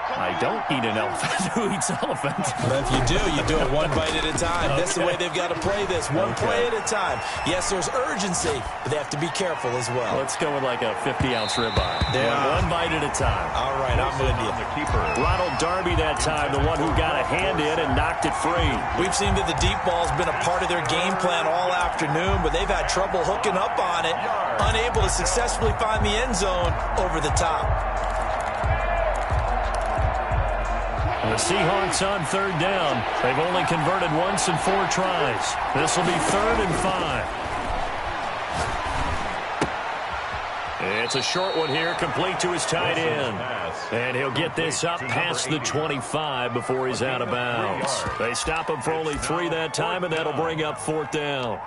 I don't eat an elephant. Who eats elephant? Well, if you do it one bite at a time. That's the way they've got to play this. One play at a time. Yes, there's urgency, but they have to be careful as well. Let's go with like a 50-ounce ribeye. One bite at a time. All right, I'm with you. Ronald Darby that time, the one who got a hand in and knocked it free. We've seen that the deep ball's been a part of their game plan all afternoon, but they've had trouble hooking up on it, unable to successfully find the end zone over the top. The Seahawks on 3rd down. They've only converted once in 4 tries. This will be 3rd and 5. It's a short one here, complete to his tight end. And he'll get this up past the 25 before he's out of bounds. They stop him for only 3 that time, and that'll bring up 4th down.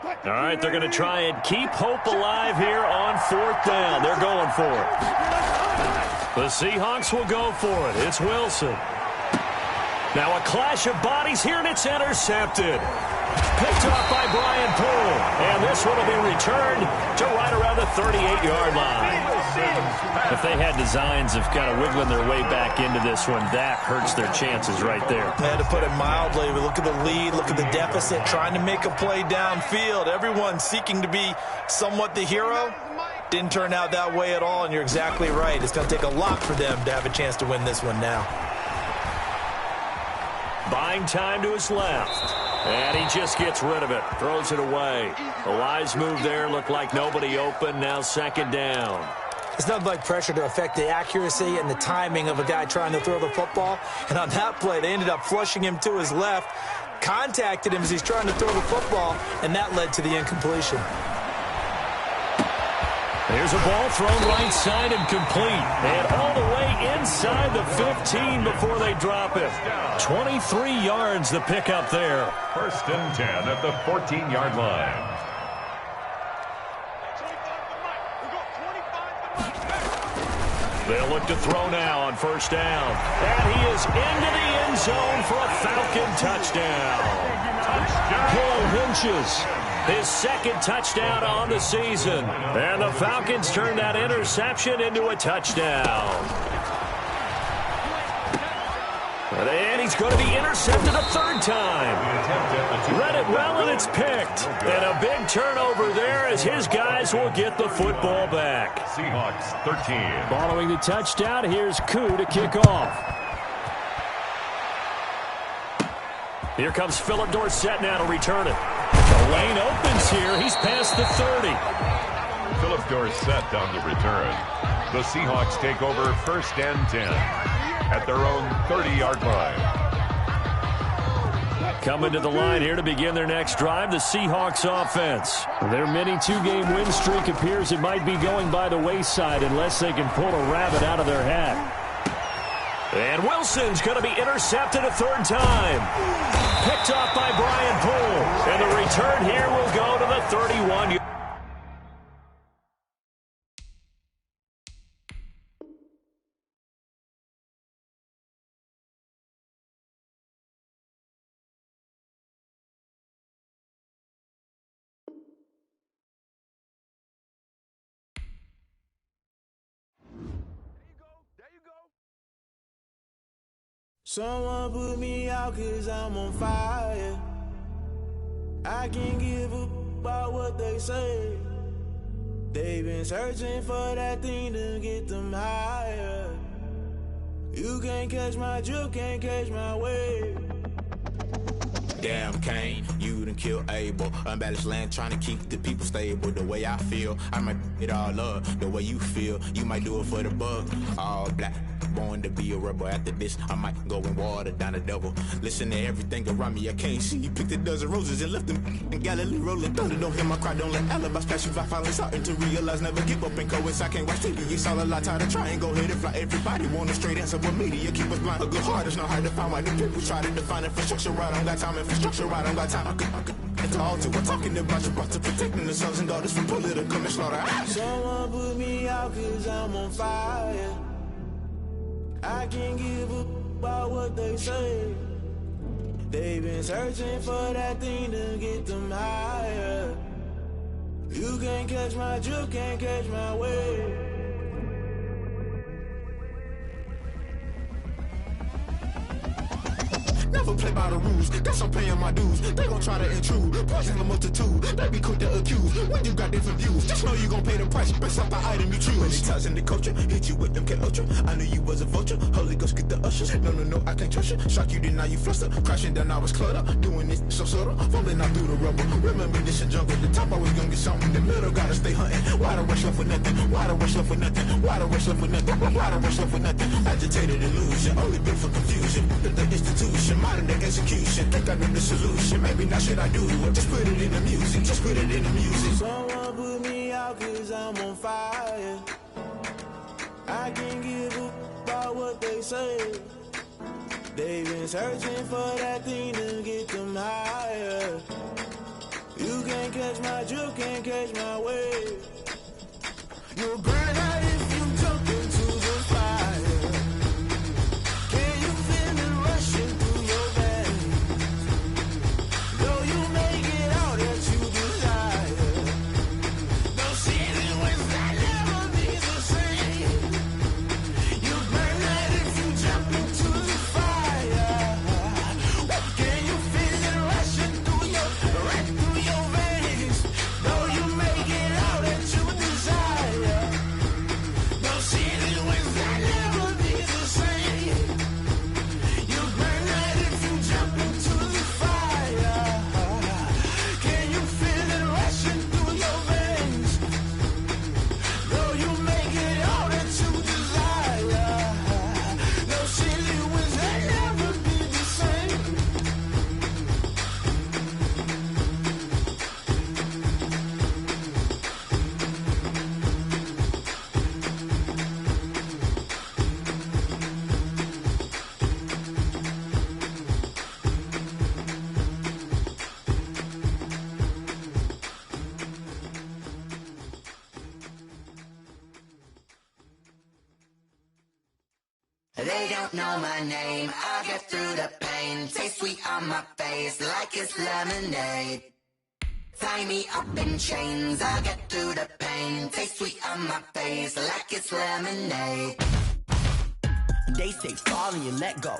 All right, they're going to try and keep hope alive here on 4th down. They're going for it. The Seahawks will go for it. It's Wilson. Now a clash of bodies here, and it's intercepted. Picked off by Brian Poole. And this one will be returned to right around the 38-yard line. If they had designs of kind of wiggling their way back into this one, that hurts their chances right there. They had to put it mildly. We look at the lead, look at the deficit, trying to make a play downfield. Everyone seeking to be somewhat the hero. Didn't turn out that way at all, and you're exactly right. It's going to take a lot for them to have a chance to win this one now. Buying time to his left. And he just gets rid of it. Throws it away. A wise move there. Looked like nobody open. Now 2nd down. It's nothing like pressure to affect the accuracy and the timing of a guy trying to throw the football. And on that play, they ended up flushing him to his left, contacted him as he's trying to throw the football, and that led to the incompletion. There's a ball thrown right side and complete. And all the way inside the 15 before they drop it. 23 yards the pickup there. 1st and 10 at the 14-yard line. They'll look to throw now on first down. And he is into the end zone for a Falcon touchdown. Hill Hynch's his second touchdown on the season. And the Falcons turn that interception into a touchdown. And he's going to be intercepted a third time. Read it well, and it's picked. And a big turnover there as his guys will get the football back. Seahawks 13. Following the touchdown, here's Koo to kick off. Here comes Philip Dorsett now to return it. The lane opens here. He's past the 30. Philip Dorsett on the return. The Seahawks take over first and 10 at their own 30-yard line. Coming to the line here to begin their next drive, the Seahawks offense. Their mini two-game win streak appears it might be going by the wayside unless they can pull a rabbit out of their hat. And Wilson's going to be intercepted a third time. Picked off by Brian Poole. And the return here will go to the 31. Someone put me out 'cause I'm on fire. I can't give up about what they say. They've been searching for that thing to get them higher. You can't catch my drift, can't catch my wave. Damn, Kane, you done killed Abel. Unbalanced land, trying to keep the people stable. The way I feel, I might it all up. The way you feel, you might do it for the bug. All black, born to be a rebel. After this, I might go and water down the devil. Listen to everything around me, I can't see. You picked a dozen roses and left them in Galilee rolling thunder. Don't hear my cry, don't let alibis pass you by. Finally starting to realize, never give up and coincide. I can't watch TV, it's all a lot. Time to try and go hit it fly. Everybody want a straight answer, but media keep us blind. A good heart is not hard to find. Why the people try to define infrastructure right? I don't got time. Infrastructure right, I don't got time. I could talk to. We're talking about you, about to protecting the sons and daughters from political and slaughter. Someone put me out 'cause I'm on fire. I can't give up about what they say. They've been searching for that thing to get them higher. You can't catch my drift, can't catch my wave. Never play by the rules, guess I'm paying my dues. They gon' try to intrude, poison the multitude. They be quick to accuse, when you got different views. Just know you gon' pay the price, based off the item you choose. Many times in the culture, hit you with MK Ultra. I knew you was a vulture, Holy Ghost get the ushers. No, I can't trust you. Shock you, then now you fluster. Crashing down, I was cluttered. Doing this so subtle, falling out through the rubble. Remember this a jungle, the top always gonna get something. The middle gotta stay hunting. Why the rush left with nothing? Why the rush left with nothing? Why the rush left with nothing? Why the rush left with nothing? Agitated illusion, only built for confusion. The institution, modern day execution. Think I know the solution. Maybe not should I do it? Just put it in the music. Just put it in the music. Someone put me out 'cause I'm on fire. I can't give up about what they say. They've been searching for that thing to get them higher. You can't catch my drift, can't catch my wave. You'll burn out if you jump into the fire. Can you feel it rushing through your veins? Though you make it out that you desire. No season when that never be the same. You burn out if you jump into the fire. Can you feel it rushing through your veins? Though you make it out that you desire. They don't know my name, I get through the pain. Taste sweet on my face like it's lemonade. Tie me up in chains, I get through the pain. Taste sweet on my face like it's lemonade. They say fall and you let go,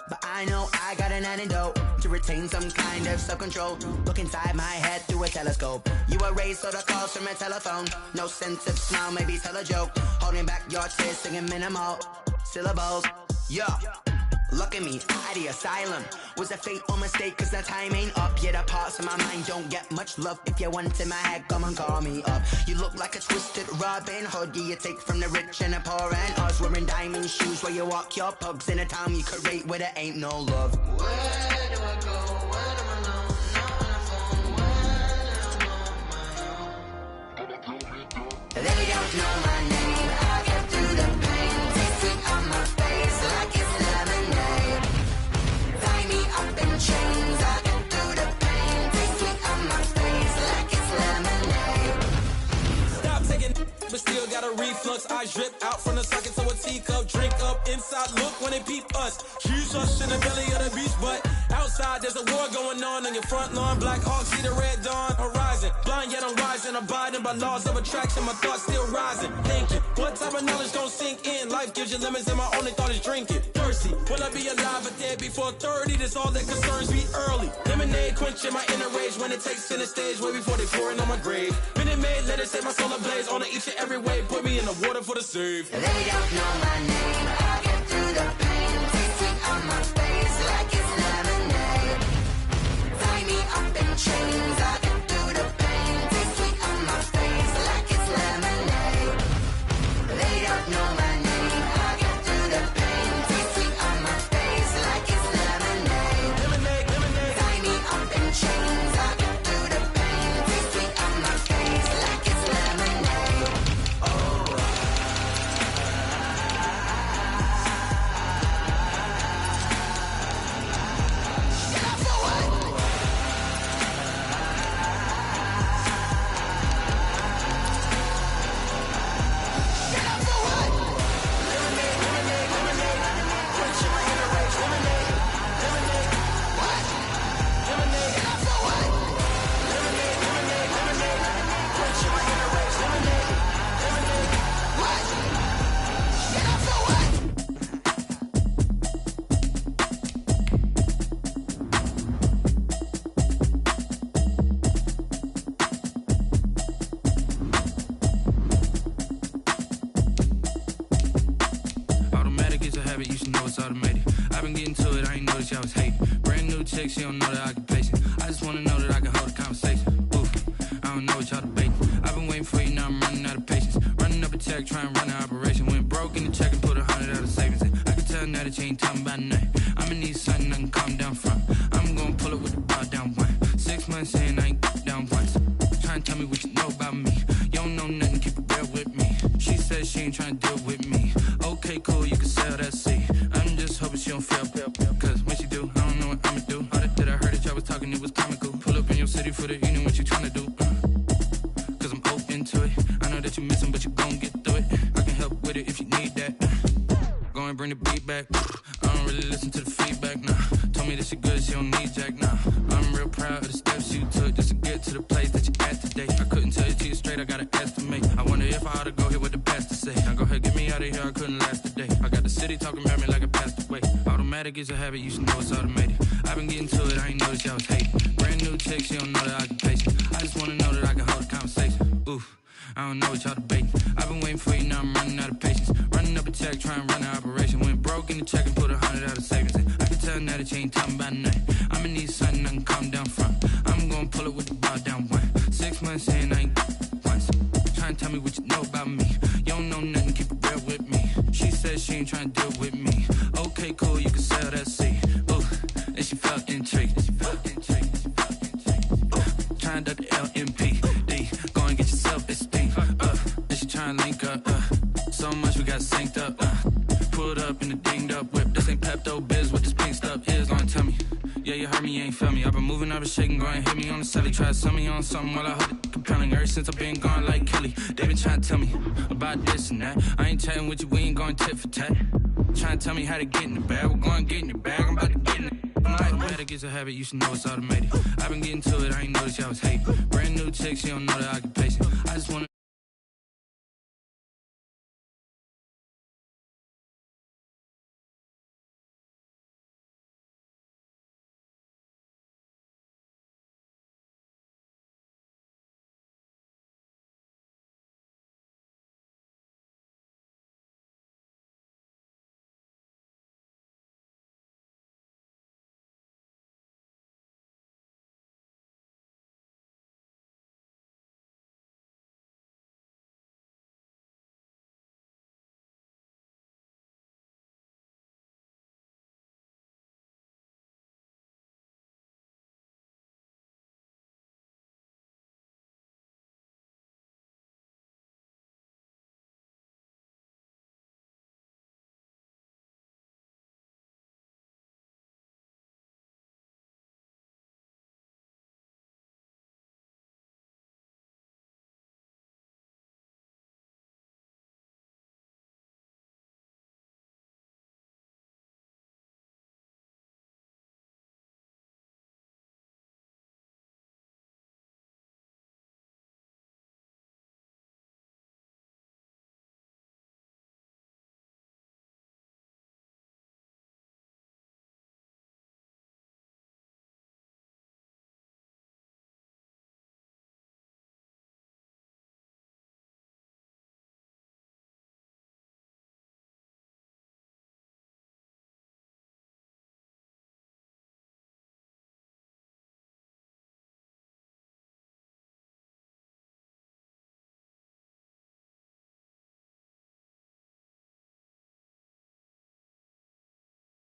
but I know I got an antidote to retain some kind of self-control. Look inside my head through a telescope. You erase all the calls from a telephone. No sense of smile, maybe tell a joke. Holding back your tears, singing minimal syllables. Yeah, look at me, out of the asylum. Was a fate or mistake, cause the time ain't up. Yeah, the parts of my mind don't get much love. If you want in my head, come and call me up. You look like a twisted Robin Hood. Yeah, you take from the rich and the poor and us. Wearing diamond shoes where you walk your pugs in a town you create where there ain't no love. Where do I go? When I'm alone? Not on the phone. When I'm on my own. They don't know my name. I get through the pain. Taste sweet on my face like it's lemonade. Tie me up in chains. I get through the pain. Taste sweet on my face like it's lemonade. Stop taking, but still got a reflux. I drip out from the socket to a teacup. Drink up inside, look when they peep us. Shoes us in the belly of the beast, but outside there's a war going on your front lawn. Black Hawk, see the red dawn horizon. Blind yet I'm rising, abiding by laws of attraction. My thoughts still rising, thinking what type of knowledge don't sink in. Life gives you lemons and my only thought is drinking. Thirsty, will I be alive or dead before 30? That's all that concerns me early. Lemonade quenching my inner rage when it takes center stage way before they pour it on my grave. Minute Maid, let it set my soul ablaze on each and every way. Put me in the water for the save. They don't know my name, I get through the pain. Taste sweet on my face like it's lemonade. Tie me up in chains, I get through the pain. Taste sweet on my face like it's lemonade. They don't know my name, I get through the pain. Taste sweet on my face like it's lemonade. Lemonade, lemonade. Tie me up in chains, I get through the pain. Taste sweet on my face like it's lemonade. Automatic is a habit, you should know it's automated. I've been getting to it, I ain't noticed y'all was hating. Brand new chick, she don't know the occupation. I just wanna know that I can hold a conversation. Oof, I don't know what y'all debating. I've been waiting for you, now I'm running out of patience. Running up a check, trying to run an operation. Went broke in the check and put 100 out of savings in. I can tell now that you ain't talking about nothing. I'ma need something I can calm down from. I'm gonna pull it with the bar down one. 6 months in, I ain't down once. Trying to tell me what you know about me. You don't know nothing, keep it real with me. She said she ain't trying to deal with me. Okay, cool, you can sell that seat. I'm just hoping she don't fail. Cause when she do, I don't know what I'ma do. All that I heard that y'all was talking, it was comical. Pull up in your city for the evening, what you trying to do? Cause I'm open to it. I know that you missing, but you gon' get through it. I can help with it if you need that. Go and bring the beat back. I don't really listen to the feedback, nah. Told me that she good, she don't need jack, nah. I'm real proud of the steps you took just to get to the place that you at today. I couldn't tell you to you straight, I gotta estimate. I wonder if I ought to go here with the best to say. Now go ahead, get me out of here, I couldn't last a day. I got the city talking about me like I passed away. Automatic is a habit, you should know it's automated. I've been getting to it, I ain't noticed y'all was hating. Brand new chick, she don't know the occupation. I just wanna know that I can hold a conversation. Oof, I don't know what y'all debating. I've been waiting for you, now I'm running out of patience. Running up a check, trying to run an operation. Went broke in the check and put 100 out of savings in. I can tell now that you ain't talking about nothing. I'ma need something I can calm down from. I'm gonna pull it with the bar down one. 6 months in, I ain't once. Trying to tell me what you know about me. You don't know nothing, keep it real with me. She said she ain't trying to deal with me. Okay, cool, you can sell that seat. Ooh, and she felt intrigued. Trying to duck the LMPD. Go and get your self-esteem. And she trying to link up. So much we got synced up. Pulled up in the dinged up whip. This ain't Pepto-Biz, what this pink stuff is. Gonna tell me. Yeah, you heard me, you ain't feel me. I've been moving, I've been shaking, go and hit me on the celly. Try to sell me on something while I hold it compelling. Ever since I've been gone like Kelly, they been trying to tell me about this and that. I ain't chatting with you, we ain't going tit for tat. Trying to tell me how to get in the bag. We're going to get in the bag. I'm about to get in it. Automatic is a habit, you should know it's automated. I've been getting to it, I ain't noticed y'all was hating. Brand new chick, she don't know that I can pace it. I just wanna